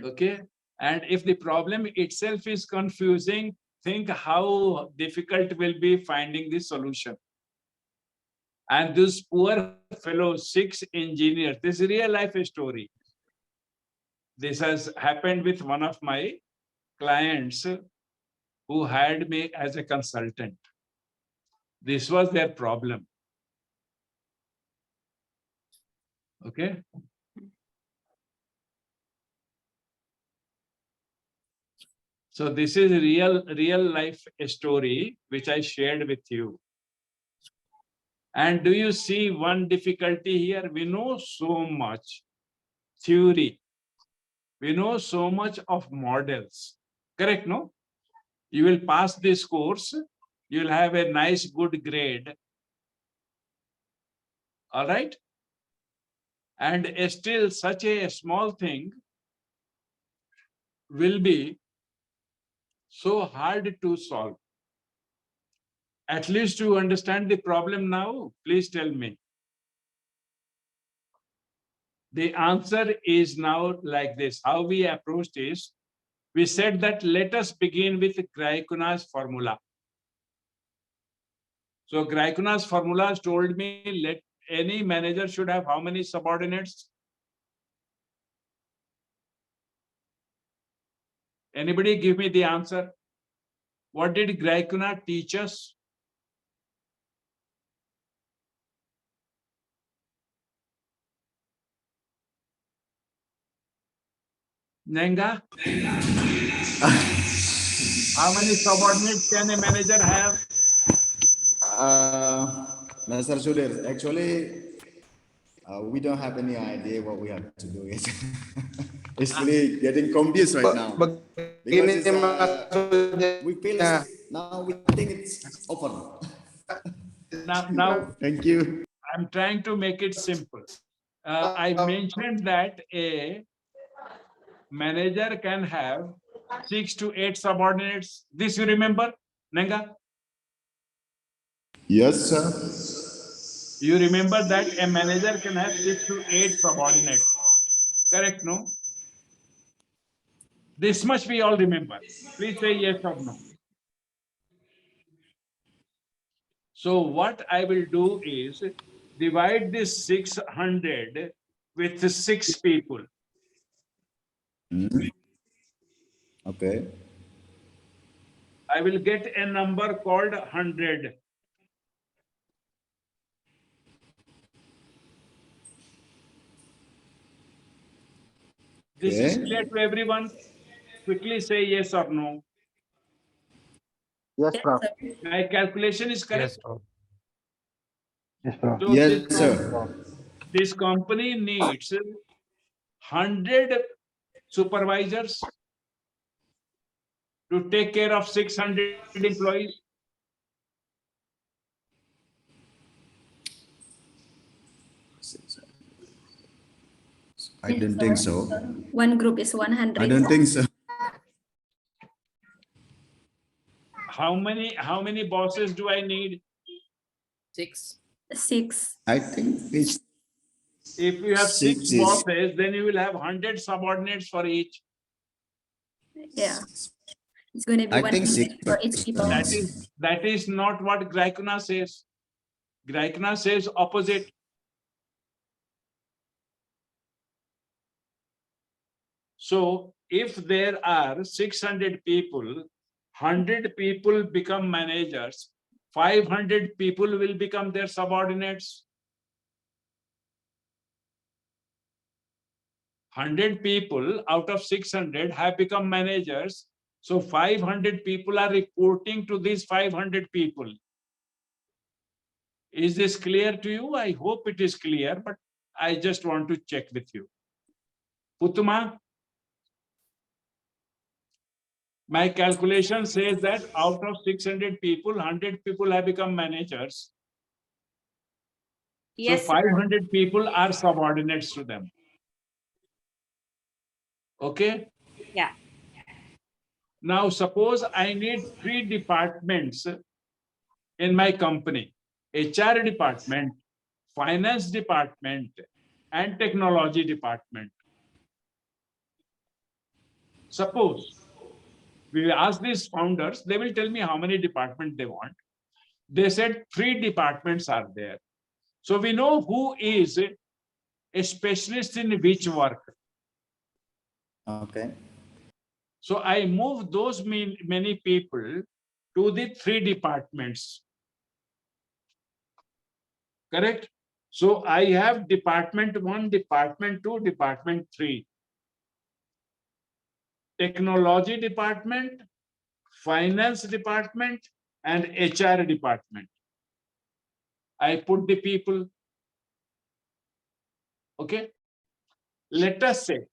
Okay. And if the problem itself is confusing, think how difficult will be finding the solution. And this poor fellow, 6 engineers, this is a real life story. This has happened with one of my clients who hired me as a consultant. This was their problem. Okay. So this is a real life story which I shared with you. And do you see one difficulty here? We know so much theory. We know so much of models. Correct, no? You will pass this course. You will have a nice, good grade. All right? And still such a small thing will be so hard to solve. At least you understand the problem now. Please tell me. The answer is now like this. How we approached is, we said that let us begin with Graikuna's formula. So Graikuna's formula told me let any manager should have how many subordinates? Anybody give me the answer? What did Graikuna teach us? Nenga? How many subordinates can a manager have? Mr. Sudhir, actually, we don't have any idea what we have to do yet. It's really getting confused right now. Because it's, we feel now we think it's over. Now, Thank you. I'm trying to make it simple. I mentioned that a manager can have 6 to 8 subordinates. This you remember, Nenga? Yes, sir. You remember that a manager can have 6 to 8 subordinates. Correct, no? This much we all remember. Please say yes or no. So what I will do is divide this 600 with 6 people. Okay. I will get a number called 100. This is clear to everyone? Quickly say yes or no. Yes, Prof. My calculation is correct. Yes, Prof. So Yes, sir. this company needs 100 supervisors to take care of 600 employees. I don't think so. One group is 100. I don't think so. How many bosses do I need? 6. 6. I think it's If you have 6 6 is bosses, then you will have 100 subordinates for each. Yeah. It's going to be I think 100 for each people. That is not what Graikuna says. Graikuna says opposite. So if there are 600 people, 100 people become managers, 500 people will become their subordinates. 100 people out of 600 have become managers. So 500 people are reporting to these 500 people. Is this clear to you? I hope it is clear, but I just want to check with you. Putuma, my calculation says that out of 600 people, 100 people have become managers. Yes, So 500 people are subordinates to them. Okay? Yeah. Now, suppose I need 3 departments in my company: HR department, finance department, and technology department. Suppose we will ask these founders, they will tell me how many departments they want. They said 3 departments are there. So we know who is a specialist in which work. okay. So I move those many people to the 3 departments. Correct? So I have department 1, department 2, department 3. Technology department, finance department, and HR department. I put the people. Okay. Let us say,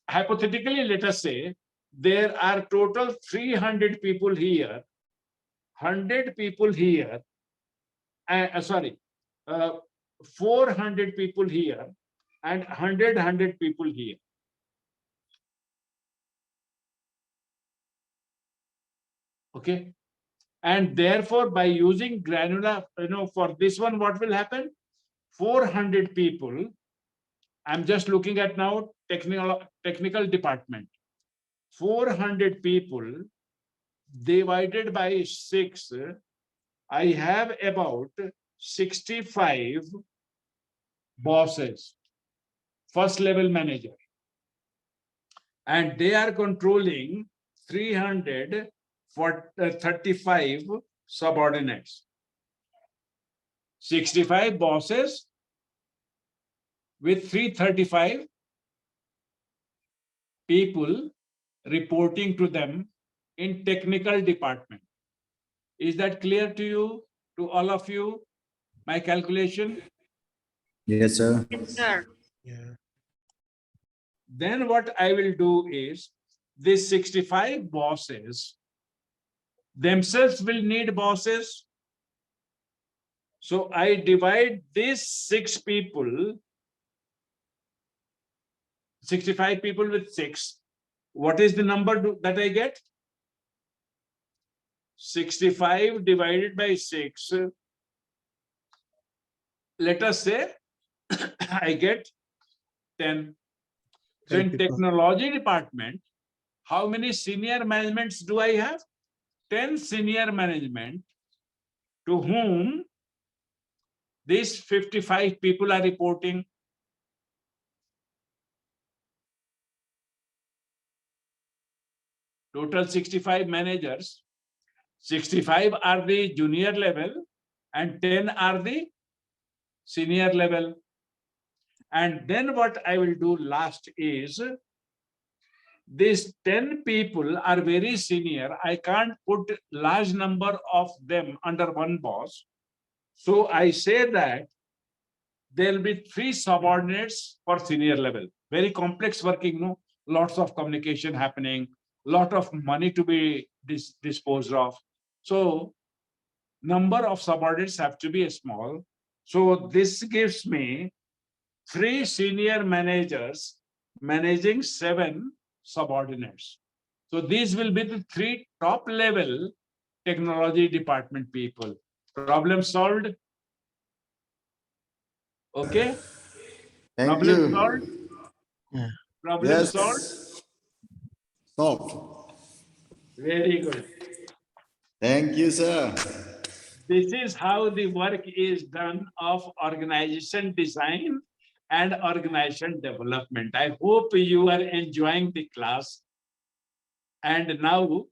hypothetically, let us say there are total 300 people here, 100 people here, 400 people here, and 100 people here. Okay. And therefore, by using granular, for this one, what will happen? 400 people I'm just looking at now technical department. 400 people divided by 6, I have about 65 bosses, first level manager, and they are controlling 335 subordinates. 65 bosses with 335 people reporting to them in technical department. Is that clear to you, to all of you, my calculation? Yes, sir. Yes, sir. Then what I will do is, these 65 bosses themselves will need bosses. So I divide these 65 people with 6. What is the number that I get? 65 divided by 6. Let us say I get 10. So in technology department, how many senior managements do I have? 10 senior management to whom these 55 people are reporting. Total 65 managers. 65 are the junior level and 10 are the senior level. And then what I will do last is, these 10 people are very senior. I can't put large number of them under one boss. So I say that there will be 3 subordinates for senior level. Very complex working, no? Lots of communication happening, lot of money to be disposed of. So number of subordinates have to be small. So this gives me 3 senior managers managing 7 subordinates. So these will be the 3 top level technology department people. Problem solved? Okay. Thank Problem you. solved? Problem Yes. solved? Solved. Very good. Thank you, sir. This is how the work is done of organization design and organization development. I hope you are enjoying the class. And now,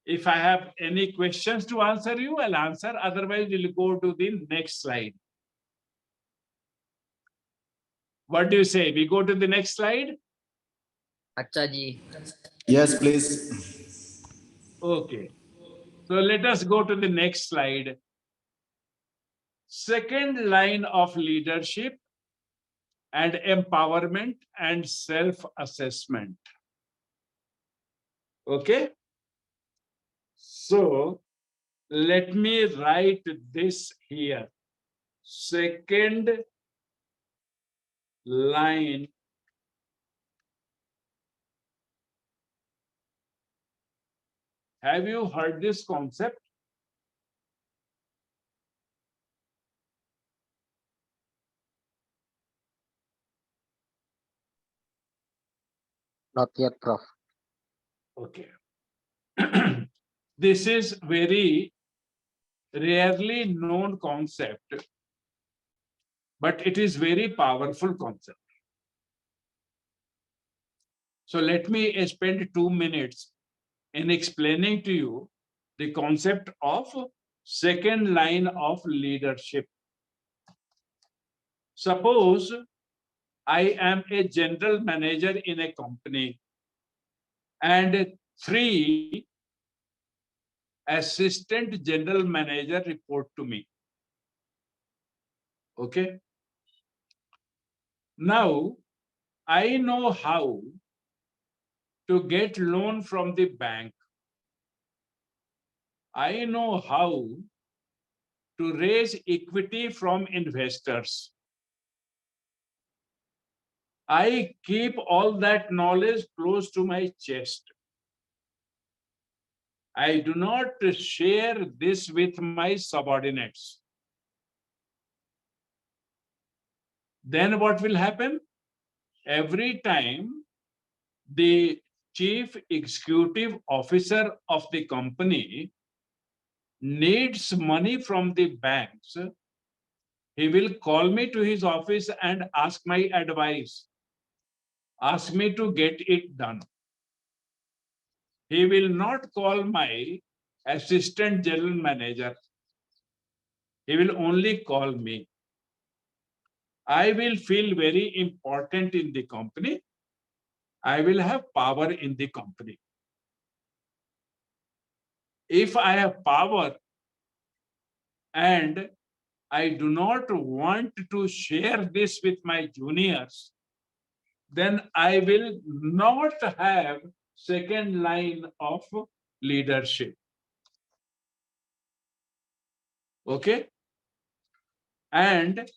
if I have any questions to answer you, I'll answer. Otherwise, we'll go to the next slide. What do you say? We go to the next slide? अच्छा जी. Yes, please. Okay. So let us go to the next slide. Second line of leadership and empowerment and self-assessment. Okay. So let me write this here. Second line have you heard this concept? Not yet, Prof. Okay. This is very rarely known concept, but it is very powerful concept. So let me spend 2 minutes in explaining to you the concept of second line of leadership. Suppose I am a general manager in a company and 3 assistant general manager report to me. Okay. Now I know how to get loan from the bank. I know how to raise equity from investors. I keep all that knowledge close to my chest. I do not share this with my subordinates. Then what will happen? Every time the chief executive officer of the company needs money from the banks, he will call me to his office and ask my advice, ask me to get it done. He will not call my assistant general manager. He will only call me. I will feel very important in the company. I will have power in the company. If I have power and I do not want to share this with my juniors, then I will not have second line of leadership. Okay? And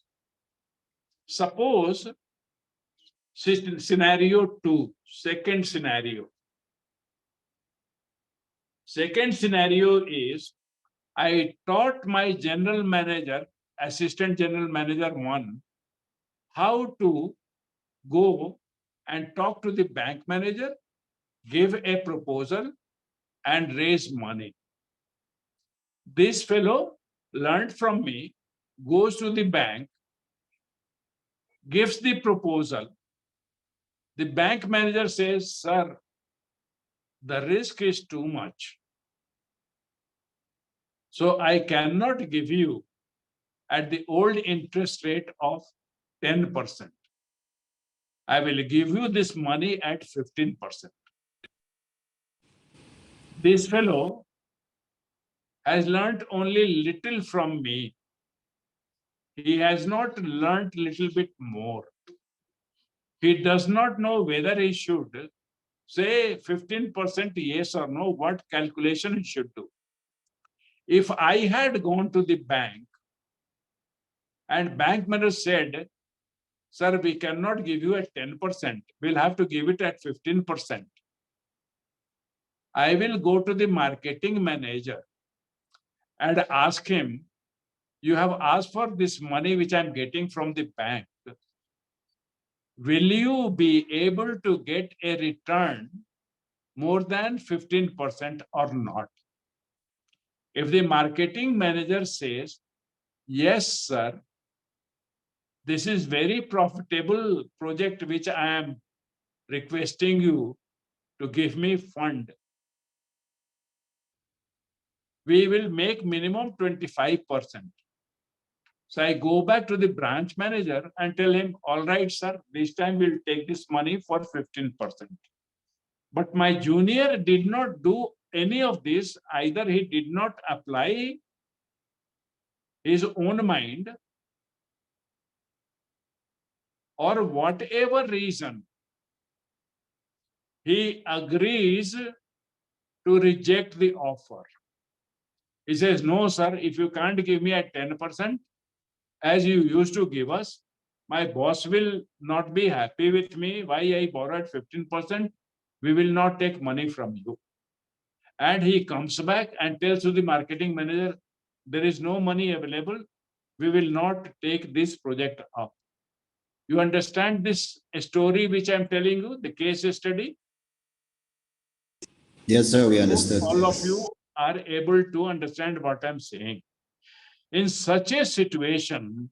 suppose scenario 2, second scenario. Second scenario is I taught my general manager, assistant general manager 1, how to go and talk to the bank manager, give a proposal, and raise money. This fellow learned from me, goes to the bank, gives the proposal. The bank manager says, sir, the risk is too much. So I cannot give you at the old interest rate of 10%. I will give you this money at 15%. This fellow has learned only little from me. He has not learned little bit more. He does not know whether he should say 15% yes or no, what calculation he should do. If I had gone to the bank and bank manager said, sir, we cannot give you at 10%, we'll have to give it at 15%. I will go to the marketing manager and ask him, you have asked for this money which I'm getting from the bank. Will you be able to get a return more than 15% or not? If the marketing manager says, yes, sir, this is very profitable project which I am requesting you to give me fund, we will make minimum 25%. So I go back to the branch manager and tell him, all right, sir, this time we'll take this money for 15%. But my junior did not do any of this. Either he did not apply his own mind, or whatever reason, he agrees to reject the offer. He says, no, sir, if you can't give me at 10%, as you used to give us, my boss will not be happy with me. Why I borrowed 15%? We will not take money from you. And he comes back and tells to the marketing manager, there is no money available. We will not take this project up. You understand this story which I'm telling you, the case study? Yes, sir, we understood. All of you are able to understand what I'm saying. In such a situation,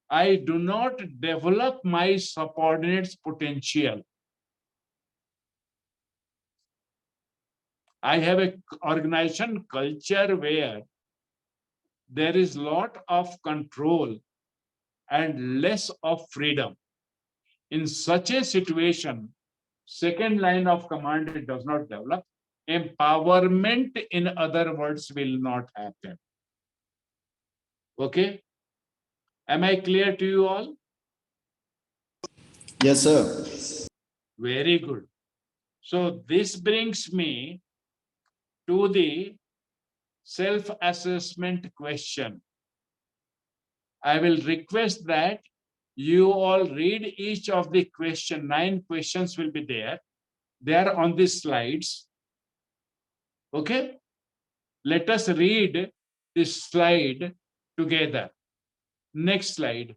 I do not develop my subordinates' potential. I have an organization culture where there is a lot of control and less of freedom. In such a situation, second line of command does not develop. Empowerment, in other words, will not happen. Okay? Am I clear to you all? Yes, sir. Very good. So this brings me to the self-assessment question. I will request that you all read each of the question. 9 questions will be there. They are on the slides. Okay? Let us read this slide together. Next slide.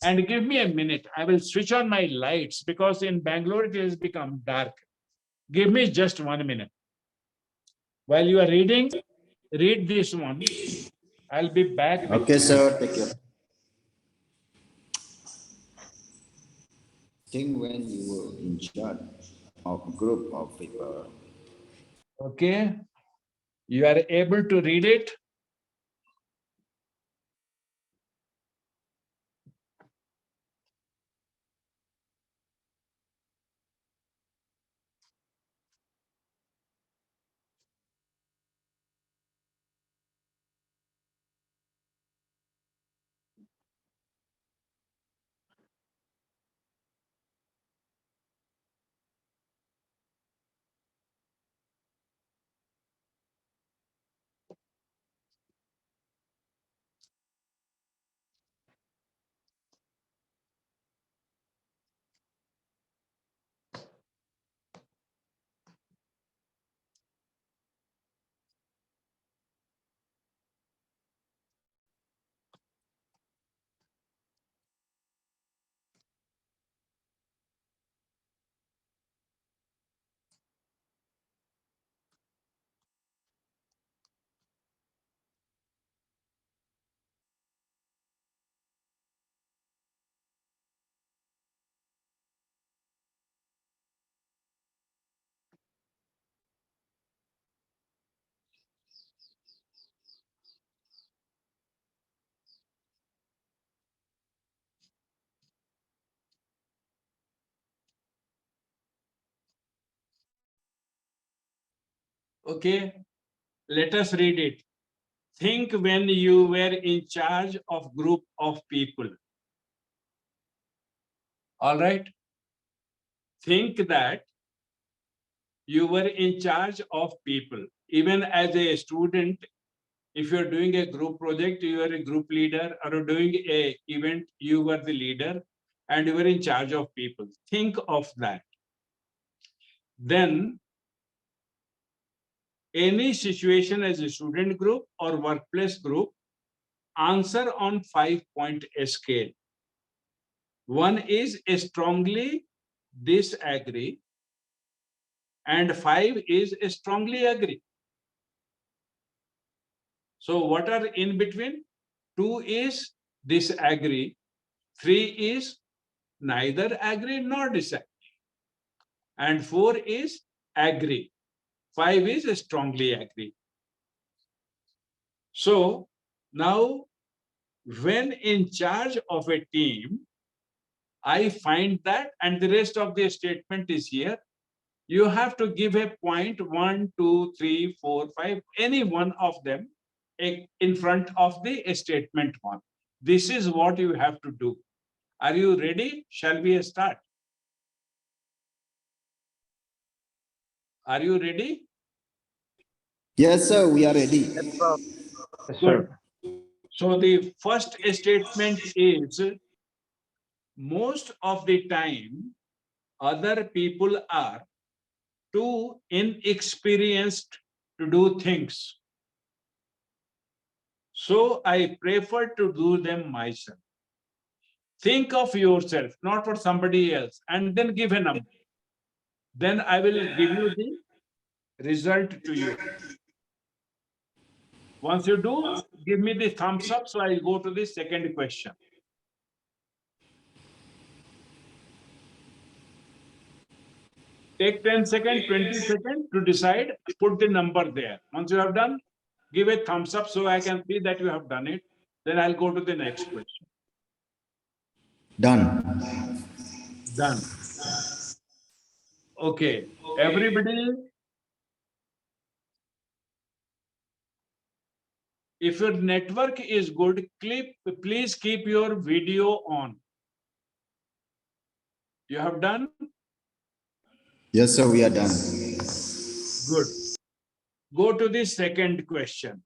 And give me a minute. I will switch on my lights because in Bangalore it has become dark. Give me just 1 minute. While you are reading, read this one. I'll be back with Okay, you. sir. Take care. Think when you were in charge of a group of people. Okay. You are able to read it. Okay. Let us read it. Think when you were in charge of group of people. All right. Think that you were in charge of people. Even as a student, if you're doing a group project, you are a group leader, or doing a event, you were the leader and you were in charge of people. Think of that. Then any situation as a student group or workplace group, answer on 5-point scale. 1 is strongly disagree, and 5 is strongly agree. So what are in between? 2 is disagree, 3 is neither agree nor disagree, and 4 is agree, 5 is strongly agree. So now, when in charge of a team, I find that, and the rest of the statement is here, you have to give a point 1, 2, 3, 4, 5, any one of them in front of the statement 1. This is what you have to do. Are you ready? Shall we start? Are you ready? Yes, sir. We are ready. Yes, Prof. Yes, Good. sir. So the first statement is, most of the time, other people are too inexperienced to do things. So I prefer to do them myself. Think of yourself, not for somebody else, and then give a number. Then I will give you the result to you. Once you do, give me the thumbs up, so I'll go to the second question. Take 10 seconds, 20 seconds to decide, put the number there. Once you have done, give a thumbs up so I can see that you have done it. Then I'll go to the next question. Done. Done. Okay. Everybody, if your network is good, please keep your video on. You have done? Yes, sir. We are done. Good. Go to the second question.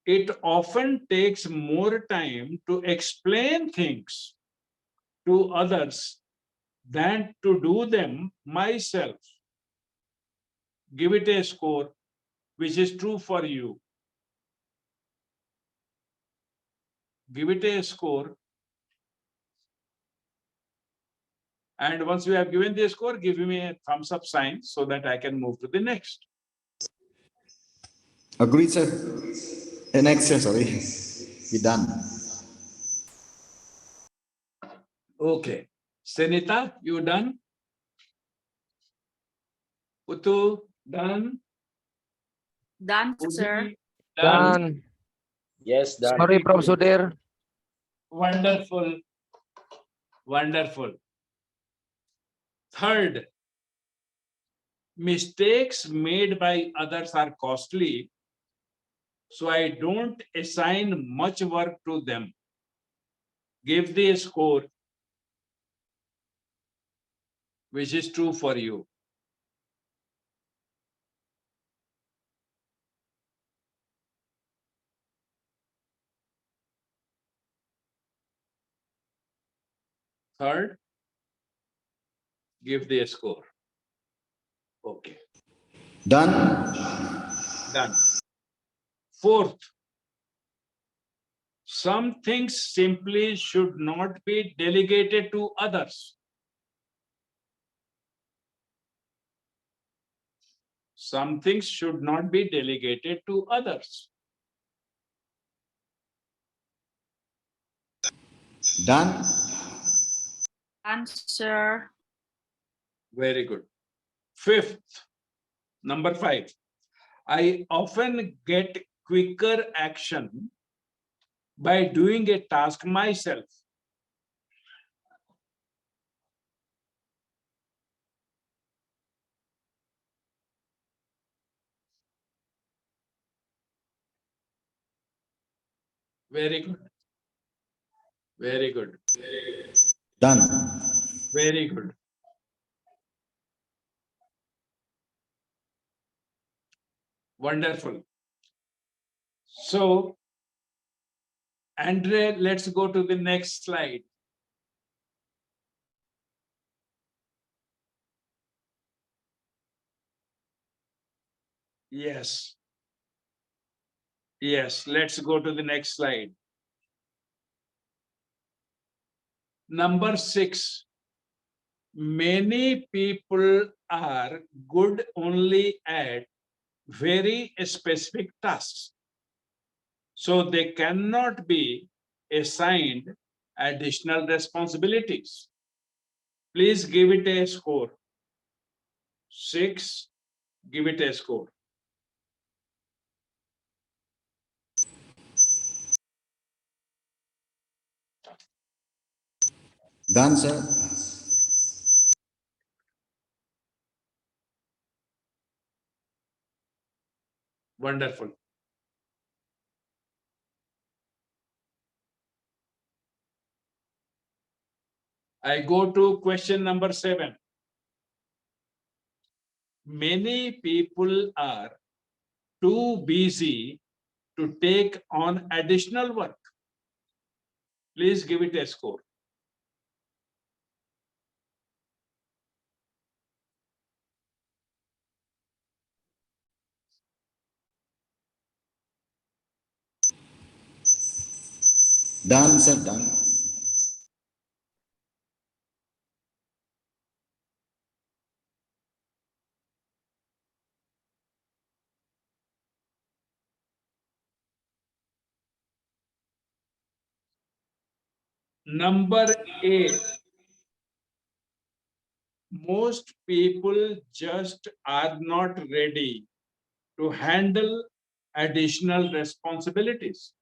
It often takes more time to explain things to others than to do them myself. Give it a score which is true for you. Give it a score And once you have given the score, give me a thumbs up sign so that I can move to the next. Agreed, sir. Next, sir, sorry. We done. Okay. Senita, you done? Utu, done? Done, sir. Udi, done? Done. Yes, done. Sorry, Prof. Good. Sudhir. Wonderful. Wonderful. Third, mistakes made by others are costly, so I don't assign much work to them. Give the score which is true for you. Third, give the score. Okay, Done. done. Fourth, some things simply should not be delegated to others. Some things should not be delegated to others. Done. Answer. Very good. Fifth, number 5. I often get quicker action by doing a task myself. Very good. Very good. Done. Very good. Wonderful. So, Andre, let's go to the next slide. Yes. Yes, let's go to the next slide. Number 6. Many people are good only at very specific tasks, so they cannot be assigned additional responsibilities. Please give it a score. 6, give it a score. Done, sir. Wonderful. I go to question number 7. Many people are too busy to take on additional work. Please give it a score. Done, sir. Done. Number 8. Most people just are not ready to handle additional responsibilities.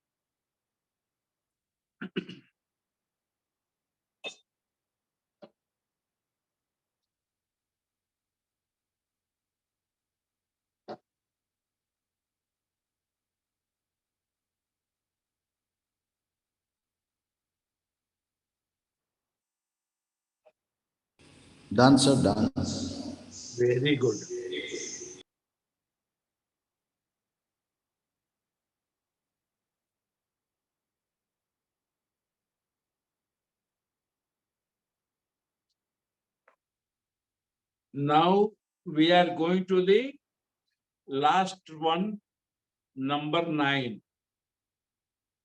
Done, sir. Done. Very good. Now we are going to the last one, number 9.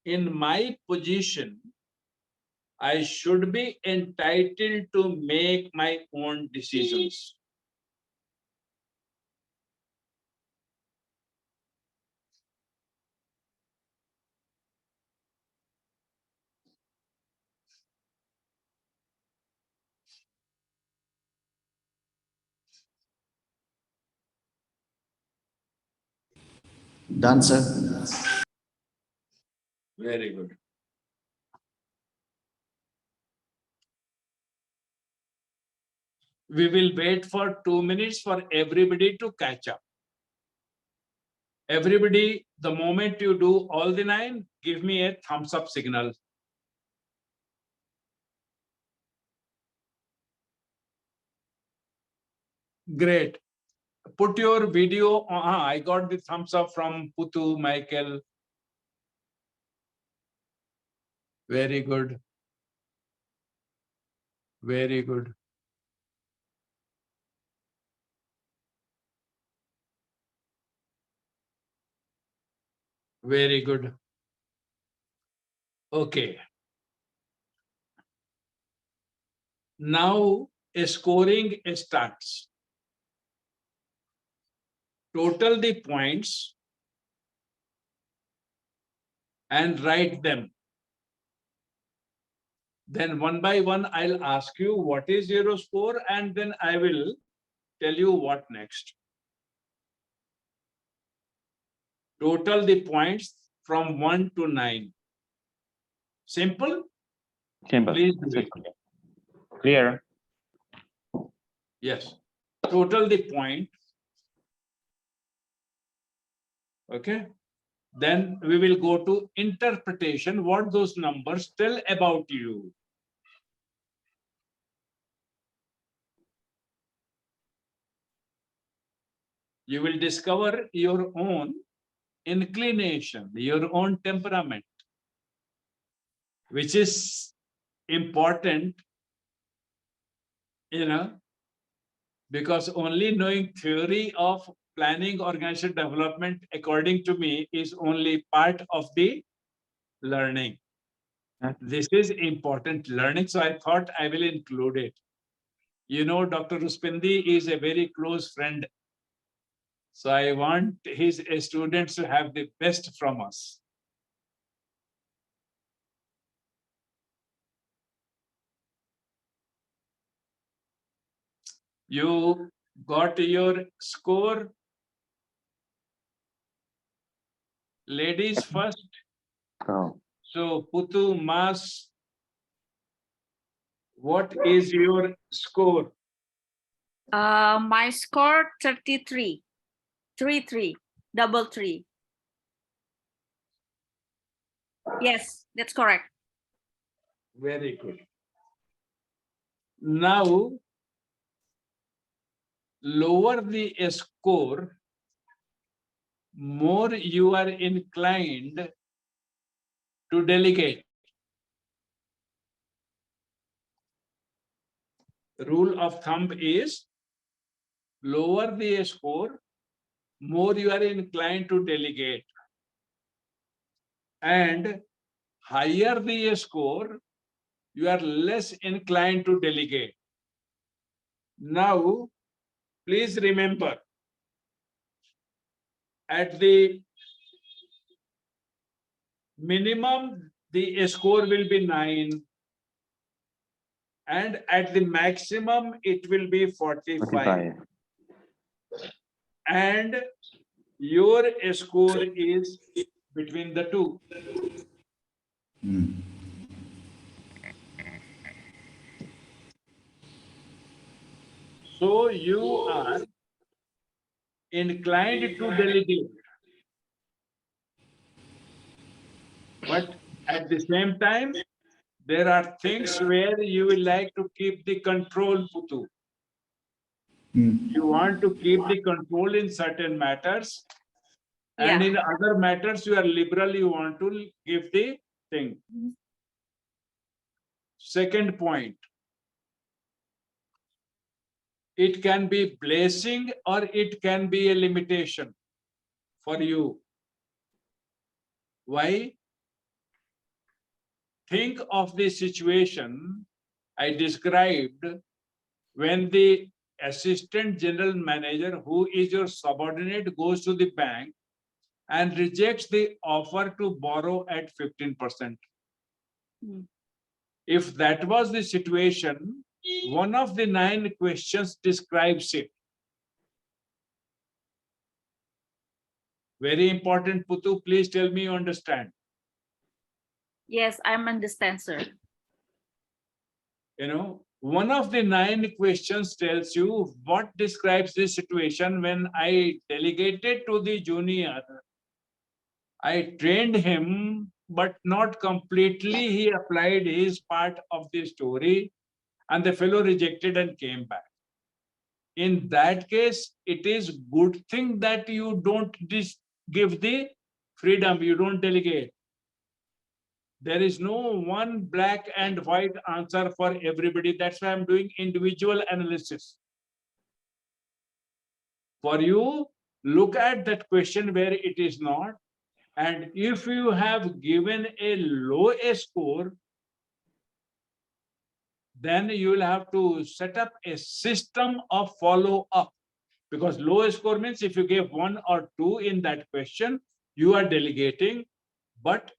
In my position, I should be entitled to make my own decisions. Done, sir. Very good. We will wait for 2 minutes for everybody to catch up. Everybody, the moment you do all the 9, give me a thumbs up signal. Great. Put your video. I got the thumbs up from Putu, Michael. Very good. Very good. Very good. Okay. Now a scoring starts. Total the points and write them. Then one by one, I'll ask you what is your score, and then I will tell you what next. Total the points from 1 to 9. Simple? Simple. Please do it. Clear. Yes. Total the point. Okay. Then we will go to interpretation, what those numbers tell about you. You will discover your own inclination, your own temperament, which is important, because only knowing theory of planning organizational development, according to me, is only part of the learning. This is important learning, so I thought I will include it. Dr. Ruspindi is a very close friend. So I want his students to have the best from us. You got your score? Ladies first. Go. So Putu, Mas, what is your score? My score 33. 33. Double 3. Yes, that's correct. Very good. Now, lower the score, more you are inclined to delegate. The rule of thumb is lower the score, more you are inclined to delegate. And higher the score, you are less inclined to delegate. Now, please remember, at the minimum, the score will be 9. And at the maximum, it will be 45. And your score is between the two. So you are inclined to delegate. But at the same time, there are things where you will like to keep the control, Putu. You want to keep the control in certain matters. And in other matters, you are liberal, you want to give the thing. Second point. It can be blessing or it can be a limitation for you. Why? think of the situation I described when the assistant general manager, who is your subordinate, goes to the bank and rejects the offer to borrow at 15%. Hmm. If that was the situation, one of the 9 questions describes it. Very important, Putu, please tell me you understand. Yes, I understand, sir. You know, one of the 9 questions tells you what describes this situation when I delegated to the junior. I trained him, but not completely. He applied his part of the story, and the fellow rejected and came back. In that case, it is good thing that you don't give the freedom, you don't delegate. There is no one black and white answer for everybody. That's why I'm doing individual analysis. For you, look at that question where it is not. And if you have given a low score, then you will have to set up a system of follow-up. Because low score means if you gave 1 or 2 in that question, you are delegating. But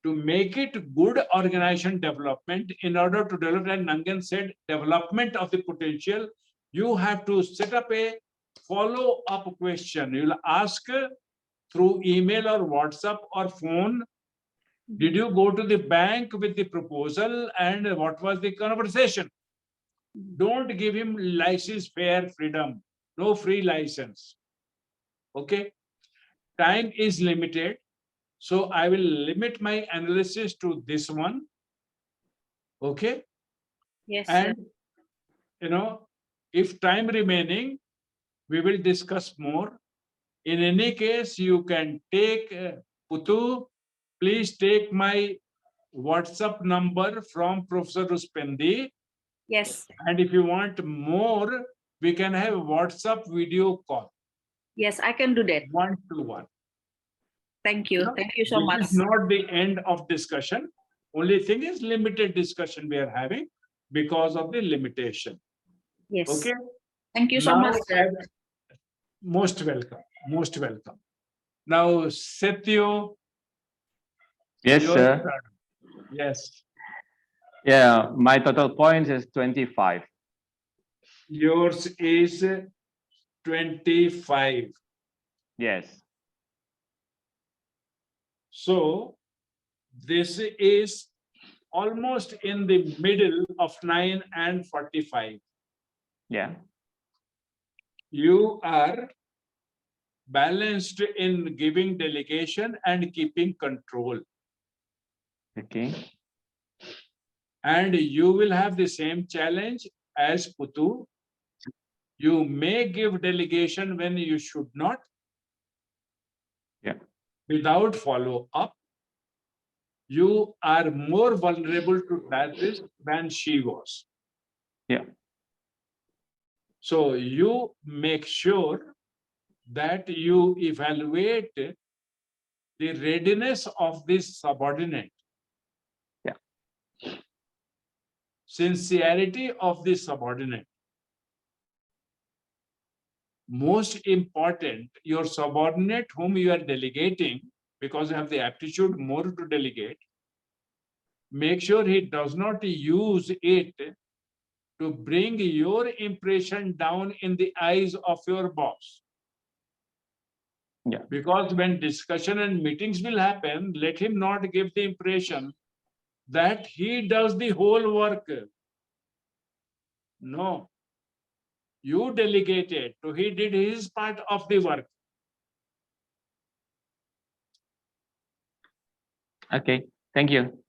to make it good organization development, in order to develop, like Nangan said, development of the potential, you have to set up a follow-up question. You'll ask through email or WhatsApp or phone, did you go to the bank with the proposal and what was the conversation? Don't give him license, fair, freedom. No free license. Okay. Time is limited. So I will limit my analysis to this one. Okay. Yes, sir. And, you know, if time remaining, we will discuss more. In any case, you can take, Putu, please take my WhatsApp number from Professor Ruspendi. Yes, And if you want more, we can have WhatsApp video call, yes, I can do that. 1-to-1. Thank you. Thank you so much. This is not the end of discussion. Only thing is limited discussion we are having because of the limitation. Yes. Okay. Thank you so Now, much, sir. most welcome. Most welcome. Now, Setio. Yes, your sir. turn. Yes. Yeah, my total points is 25. Yours is 25. Yes. So this is almost in the middle of 9 and 45. Yeah. You are balanced in giving delegation and keeping control. Okay. And you will have the same challenge as Putu. You may give delegation when you should not. Yeah. Without follow-up. You are more vulnerable to that risk than she was. Yeah. So you make sure that you evaluate the readiness of this subordinate. Yeah. Sincerity of the subordinate. Most important, your subordinate whom you are delegating, because you have the aptitude more to delegate, make sure he does not use it to bring your impression down in the eyes of your boss. Yeah. Because when discussion and meetings will happen, let him not give the impression that he does the whole work. No. You delegated, so he did his part of the work. Okay. Thank you.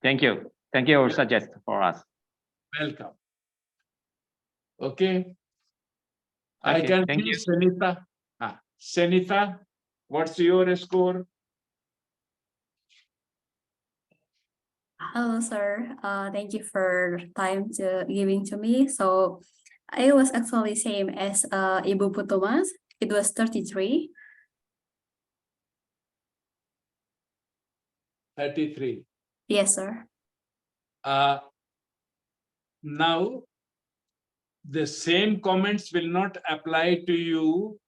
Thank you. Thank you for suggest for us. Welcome. Okay. I Okay, can thank see you. Senita. Senita, what's your score? Hello, sir. Thank you for time to giving to me. So I was actually same as Ibu Putumas. It was 33. 33. Yes, sir. Now, the same comments will not apply to you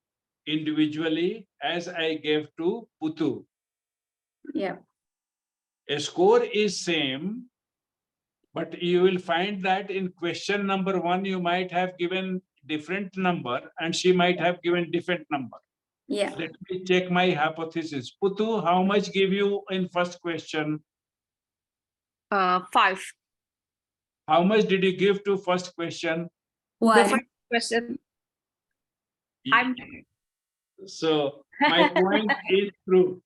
individually as I gave to Putu. Yeah. A score is same, but you will find that in question number 1, you might have given different number and she might have given different number. Yeah. Let me check my hypothesis. Putu, how much give you in first question? 5. How much did you give to first question? The One. first question. I'm So my point is true.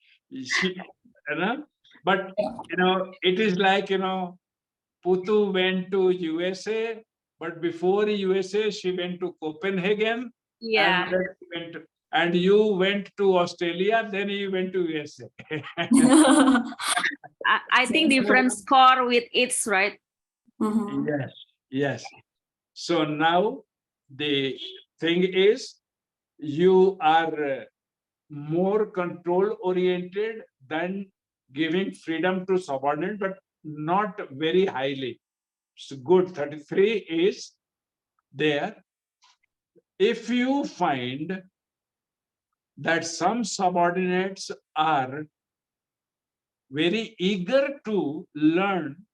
But it is like Putu went to USA, but before USA she went to Copenhagen, yeah. and then and you went to Australia, then you went to USA. I think different score with its right. Mhm. Yes, yes. So now the thing is, you are more control oriented than giving freedom to subordinate, but not very highly. So good, 33 is there. If you find that some subordinates are very eager to learn,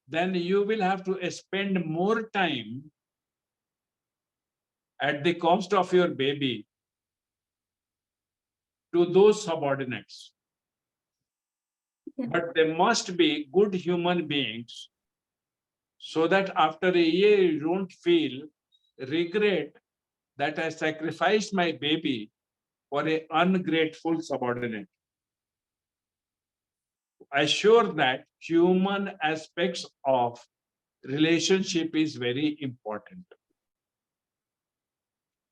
then you will have to spend more time at the cost of your baby to those subordinates. Yeah. But they must be good human beings so that after a year you don't feel regret that I sacrificed my baby for an ungrateful subordinate. Assure that human aspects of relationship is very important.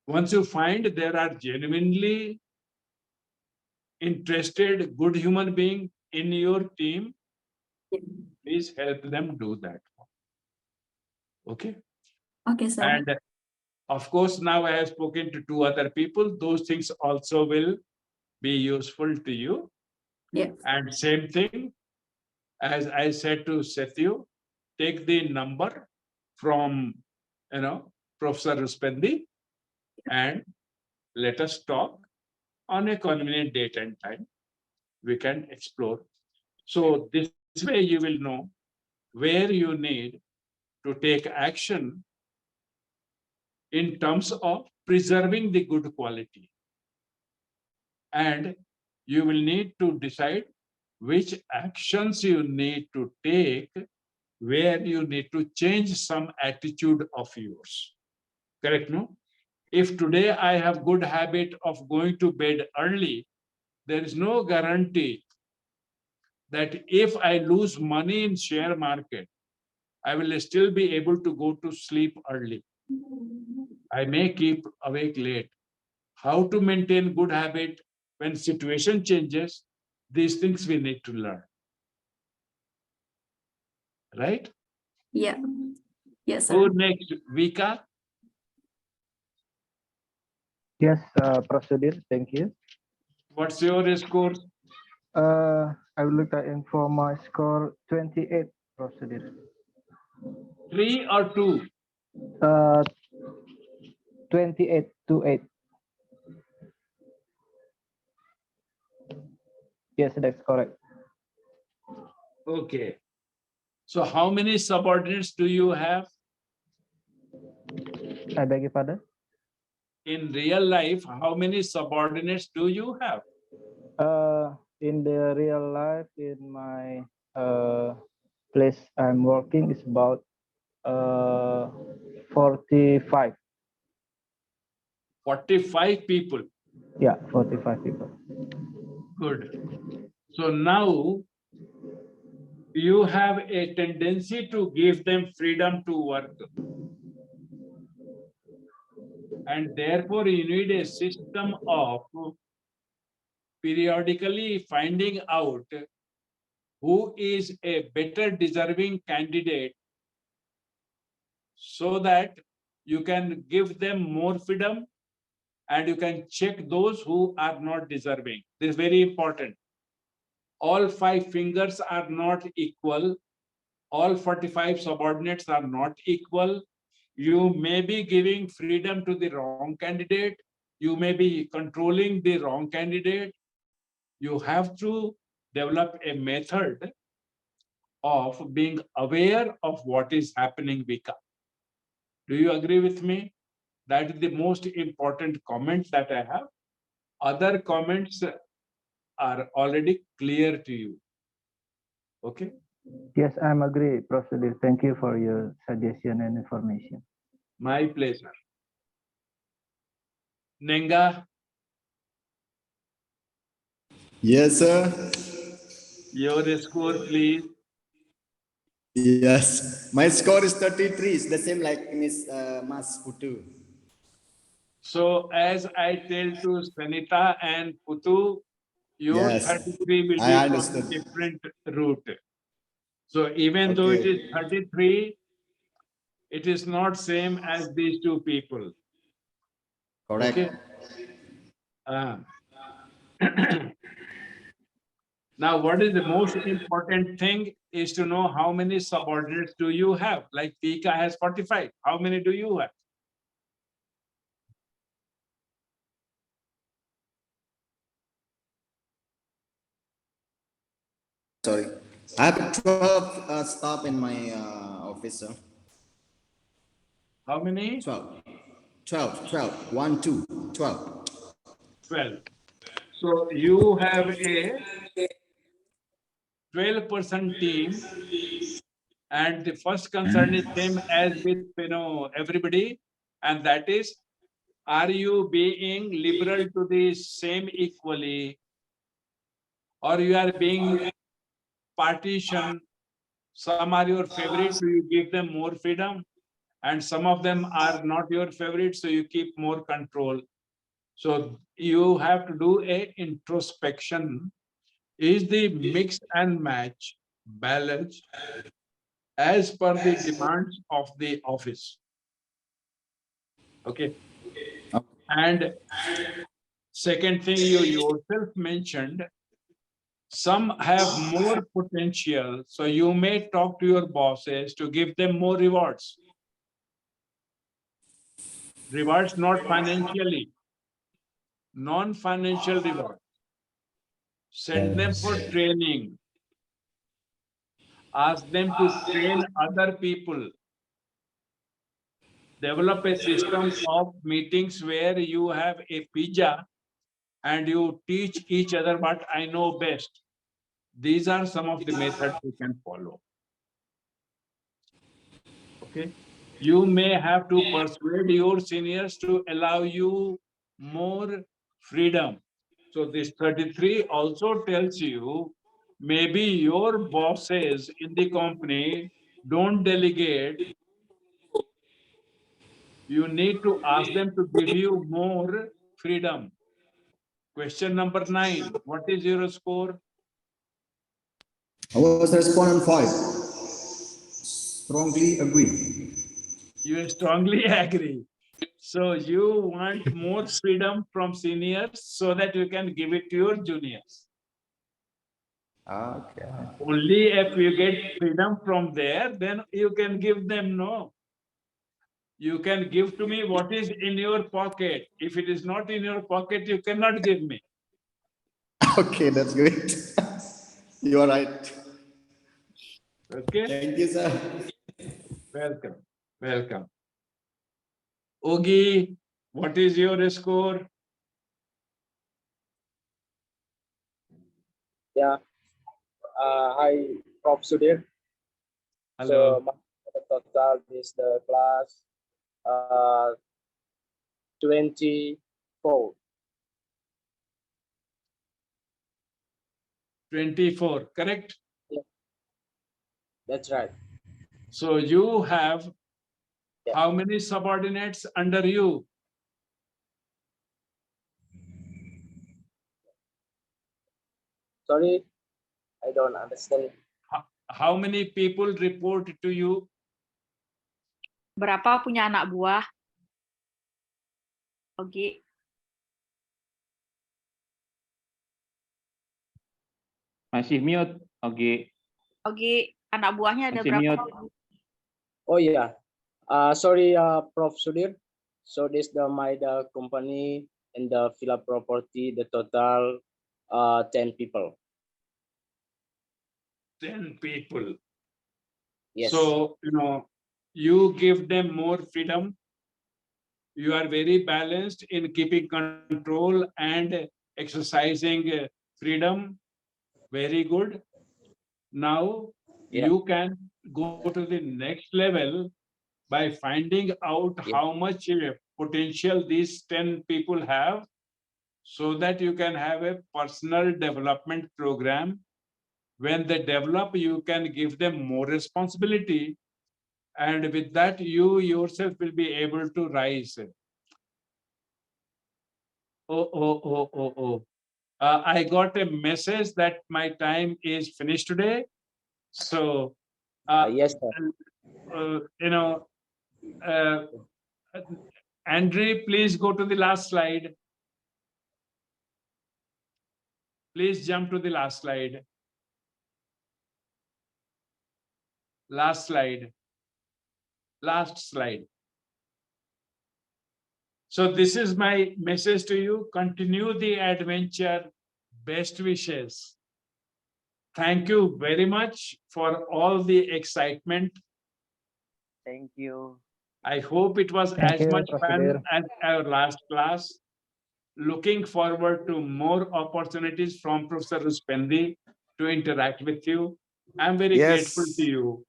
Once you find there are genuinely interested good human being in your team, please help them do that. Okay. Okay, sir. And of course, now I have spoken to 2 other people. Those things also will be useful to you. Yeah. And same thing, as I said to Sethu, take the number from, Professor Ruspendi and let us talk on a convenient date and time. We can explore. So this way you will know where you need to take action in terms of preserving the good quality. And you will need to decide which actions you need to take, where you need to change some attitude of yours. Correct, no? If today I have good habit of going to bed early, there is no guarantee that if I lose money in share market, I will still be able to go to sleep early. I may keep awake late. How to maintain good habit when situation changes, these things we need to learn. Right? Yeah. Yes, sir. Who next? Vika? Yes, Prof. Sudhir, thank you. What's your score? I will look at for my score 28, Prof. Sudhir. 3 or 2? 28 to 8. Yes, that's correct. Okay. So how many subordinates do you have? I beg your pardon? In real life, how many subordinates do you have? In the real life, in my place I'm working, is about 45. 45 people. Yeah, 45 people. Good. So now you have a tendency to give them freedom to work. And therefore you need a system of periodically finding out who is a better deserving candidate so that you can give them more freedom and you can check those who are not deserving. This is very important. all 5 fingers are not equal. All 45 subordinates are not equal. You may be giving freedom to the wrong candidate. You may be controlling the wrong candidate. You have to develop a method of being aware of what is happening, Vika. Do you agree with me? That is the most important comment that I have. Other comments are already clear to you. Okay? Yes, I'm agree, Prof. Sudhir. Thank you for your suggestion and information. My pleasure. Nenga, Yes, sir. your score, please. Yes. My score is 33. It's the same like Miss Mas Putu. So as I tell to Sanita and Putu, your Yes, 33 will I be from understood. different route. So even though it Okay. is 33, it is not same as these two people. Correct. Okay. Now, what is the most important thing is to know how many subordinates do you have? Like Tika has 45. How many do you have? Sorry. I have 12 staff in my office, sir. How many? 12. 12. 12. 1, 2. 12. 12. So you have a 12-person team, and the first concern is same as with everybody, and that is, are you being liberal to the same equally, or you are being partition? Some are your favorite, so you give them more freedom, and some of them are not your favorite, so you keep more control. So you have to do a introspection. Is the mix and match balanced as per the demands of the office? Okay. And second thing you yourself mentioned, some have more potential, so you may talk to your bosses to give them more rewards. Rewards not financially, non-financial rewards. Send them for training. Ask them to train other people. Develop a system of meetings where you have a pizza and you teach each other what I know best. These are some of the methods you can follow. Okay. You may have to persuade your seniors to allow you more freedom. So this 33 also tells you maybe your bosses in the company don't delegate. You need to ask them to give you more freedom. Question number 9. What is your score? I was respondent 5. Strongly agree. You strongly agree. So you want more freedom from seniors so that you can give it to your juniors. Okay. Only if you get freedom from there, then you can give them. No. You can give to me what is in your pocket. If it is not in your pocket, you cannot give me. Okay, that's great. You are right. Okay. Thank you, sir. Welcome. Welcome. Ogi, what is your score? Yeah. Hi, Prof. Sudhir. Hello. So my total is the class 24. 24, correct? Yeah. That's right. So you have Yeah. how many subordinates under you? Sorry, I don't understand. How many people report to you? Berapa punya anak buah? Oke. Masih mute, Ogi. Ogi, anak buahnya ada Masih berapa? mute. Oh yeah. Sorry, Prof. Sudhir. So this the company and the villa property, the total 10 people. 10 people. Yes. So, you give them more freedom. You are very balanced in keeping control and exercising freedom. Very good. Now Yeah. you can go to the next level by finding out Yeah. how much potential these 10 people have, so that you can have a personal development program. When they develop, you can give them more responsibility, and with that you yourself will be able to rise. Oh. I got a message that my time is finished today. So, Yes, sir. Andre, please go to the last slide. Please jump to the last slide. Last slide. Last slide. So this is my message to you. Continue the adventure. Best wishes. Thank you very much for all the excitement. Thank you. I hope it was Thank as you, much Prof. fun Sudhir. as our last class. Looking forward to more opportunities from Professor Ruspendi to interact with you. I'm very grateful to you.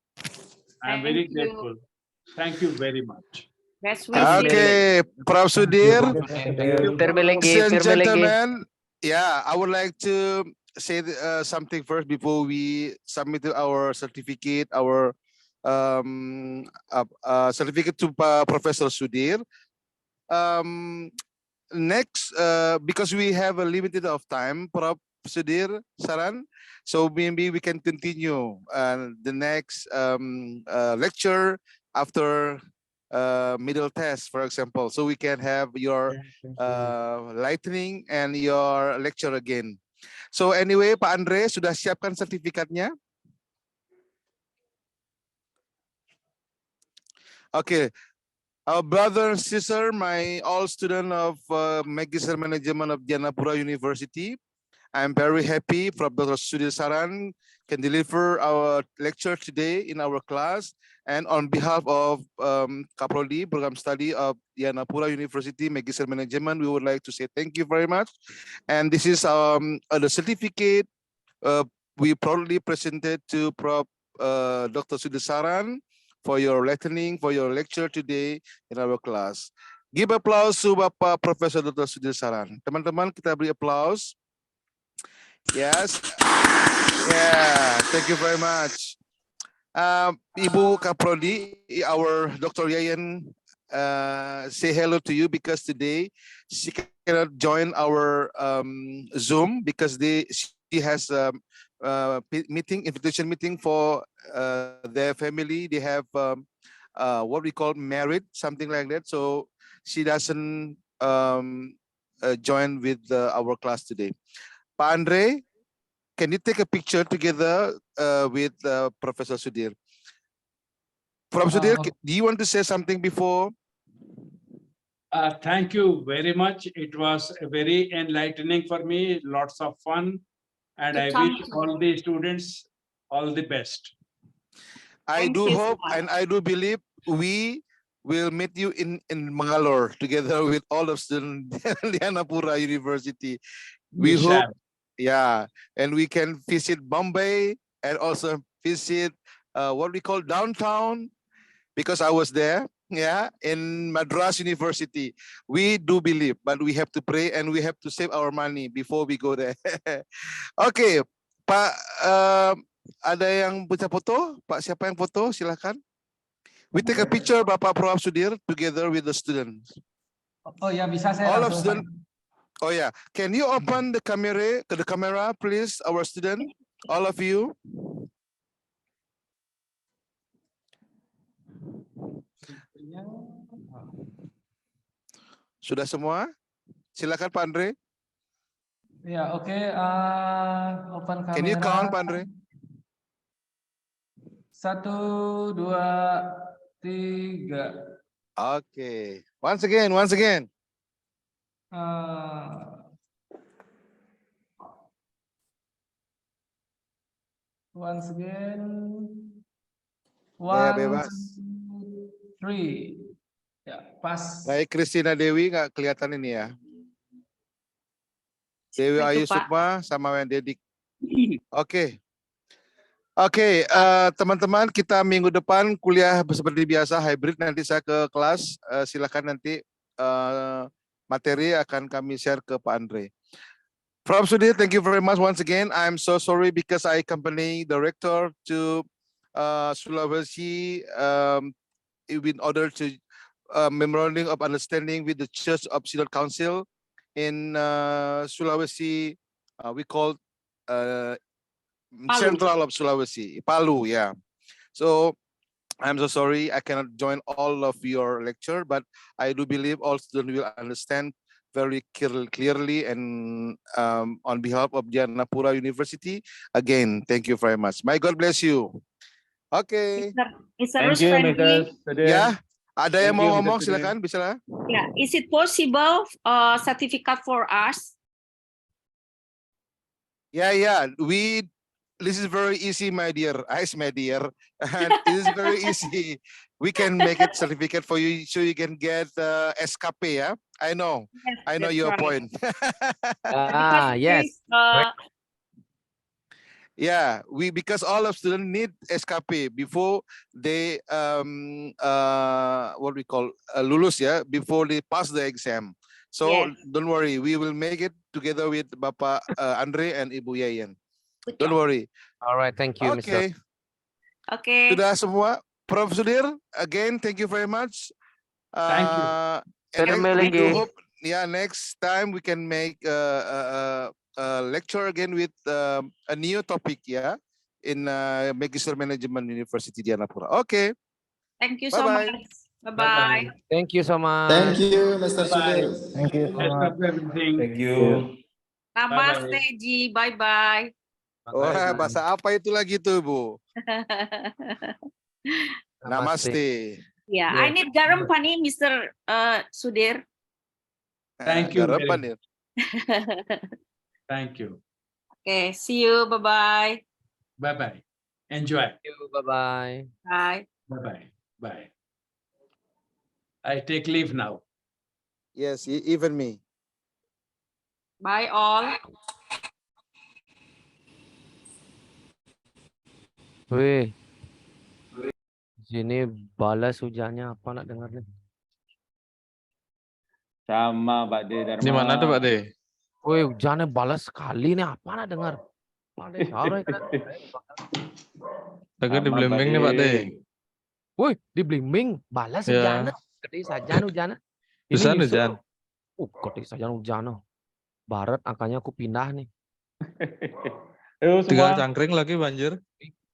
I'm very Thank you. grateful. Thank you very much. Best wishes. Okay, Prof. Sudhir, Thank you. ladies and gentlemen. Yeah, I would like to say something first before we submit our certificate, our certificate to Professor Sudhir. Next, because we have a limited of time, Prof. Sudhir, Sharan, so maybe we can continue the next lecture after middle test, for example, so we can have your lightning and your lecture again. So anyway, Pak Andre sudah siapkan sertifikatnya? Okay. Our brother and sister, my all student of Magister Management of Janapura University, I'm very happy Professor Sudhir Sharan can deliver our lecture today in our class. And on behalf of Kaprodi, Program Study of Janapura University, Magister Management, we would like to say thank you very much. And this is the certificate we proudly presented to Prof. Dr. Sudhir Sharan for your listening, for your lecture today in our class. Give applause to Bapak Professor Dr. Sudhir Sharan. Teman-teman, kita beri applause. Yes. Yeah, thank you very much. Ibu Kaprodi, our Dr. Yayan, say hello to you because today she cannot join our Zoom because she has invitation meeting for their family. They have what we call married, something like that. So she doesn't join with our class today. Pak Andre, can you take a picture together with Professor Sudhir? Prof. Sudhir, do you want to say something before? Thank you very much. It was very enlightening for me, lots of fun. And I wish all the students all the best. I do hope and I do believe we will meet you in Mangalore together with all of students at Janapura University. We hope, yeah, and we can visit Bombay and also visit what we call downtown, because I was there, yeah, in Madras University. We do believe, but we have to pray and we have to save our money before we go there. Okay, Pak, ada yang punya foto? Pak, siapa yang foto? Silakan. We take a picture, Bapak Prof. Sudhir, together with the students. Oh ya, bisa saya all of langsung, students. Oh yeah, can you open the camera, please, our student, all of you? Sudah semua? Silakan Pak Andre. Ya, oke. Open kamera. Can you count, Pak Andre? 1, 2, 3. Okay. Once again. Once again. Ya, 1, bebas. 2, 3. Ya, pas. Baik, Christina Dewi nggak kelihatan ini ya. Dewi Itu, Ayu Pak. Sukma sama Dedik. Oke. Teman-teman, kita minggu depan kuliah seperti biasa hybrid. Nanti saya ke kelas. Silakan nanti materi akan kami share ke Pak Andre. Prof. Sudhir, thank you very much once again. I'm so sorry because I accompany the rector to Sulawesi in order to memorandum of understanding with the Church of Synod Council in Sulawesi. We call Central of Sulawesi, Palu, yeah. So I'm so sorry I cannot join all of your lecture, but I do believe all students will understand very clearly. And on behalf of Janapura University, again, thank you very much. May God bless you. Okay. Mr. Thank you, Mr. Sudhir. Ya, ada yang Thank mau you, Mr. ngomong, Sudhir. silakan, bisa. Yeah, is it possible certificate for us? Yeah. This is very easy, my dear. My dear. And it is very easy. We can make it certificate for you so you can get SKP, yeah? I know Yes, your right. point. Yes. Yeah, because all of students need SKP before they what we call lulus, yeah, before they pass the exam. So Yes. don't worry, we will make it together with Bapak Andre and Ibu Yayan. Good Don't job. worry. All right, thank you, Mr. Okay. Okay. Sudah semua. Prof. Sudhir, again, thank you very much. Thank you. And we Terima do kasih. hope, next time we can make a lecture again with a new topic, yeah, in Magister Management University Janapura. Okay. Thank you so Bye-bye. much. Bye-bye. Thank you so much. Thank you, Mr. Bye-bye. Sudhir. Thank you so much. Everything. Thank you. Namaste, Ji. Bye-bye. Wah, bahasa apa itu lagi tuh, Bu? Namaste. Yeah, I need garam pani, Mr. Sudhir. Thank you. Garam panir. Thank you. Okay, see you. Bye-bye. Bye-bye. Enjoy. Thank you. Bye-bye. Bye. Bye-bye. Bye. I take leave now. Yes, even me. Bye all. Wih, sini balas hujannya apa nak dengar nih? Sama Pak De Dharma. Di mana tuh Pak De? Wih, hujannya balas sekali nih apa nak dengar? Pak De, sore kan? Aku di Sama, Blimbing Pak nih Pak De. Wih, di Blimbing balas Ya. hujannya. Gede saja hujannya. Bisa nyusul. hujan. Gede saja hujannya. Barat angkanya aku pindah nih. Yuk Tiga semua. cangkring lagi banjir.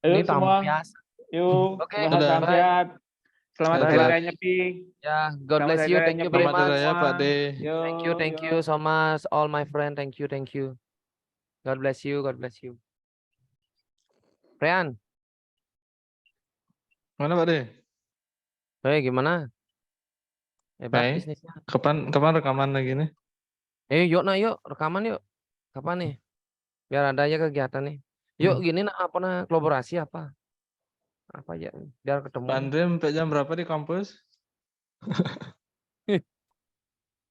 Ini Yuk tamu semua. biasa. Yuk. Oke, Salam bye. sehat. Selamat Bye. Hari Raya Nyepi. Ya, God Selamat bless Hari you. Raya Thank you Nyepi very Selamat Hari much. Raya Pak De. Yuk, Thank you so much, all my friend. Thank you. God bless you. Rian, Mana Pak De? gimana? Hebat Hai. bisnisnya. Kapan rekaman lagi nih? Yuk rekaman yuk. Kapan nih? Biar ada aja kegiatan nih. Yuk gini nak apa nak kolaborasi apa? Apa aja biar ketemu. Pak Andre sampai jam berapa di kampus?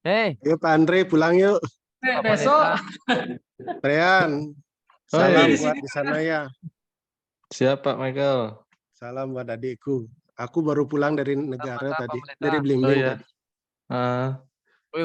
Hei, Yuk Pak Andre pulang yuk. Besok. Rian, Oh, salam iya. buat di sana ya. Siap Pak Michael. Salam buat adikku. Aku baru pulang dari negara Mantap, tadi, Pak Pendeta. dari Oh Blimbing iya. tadi.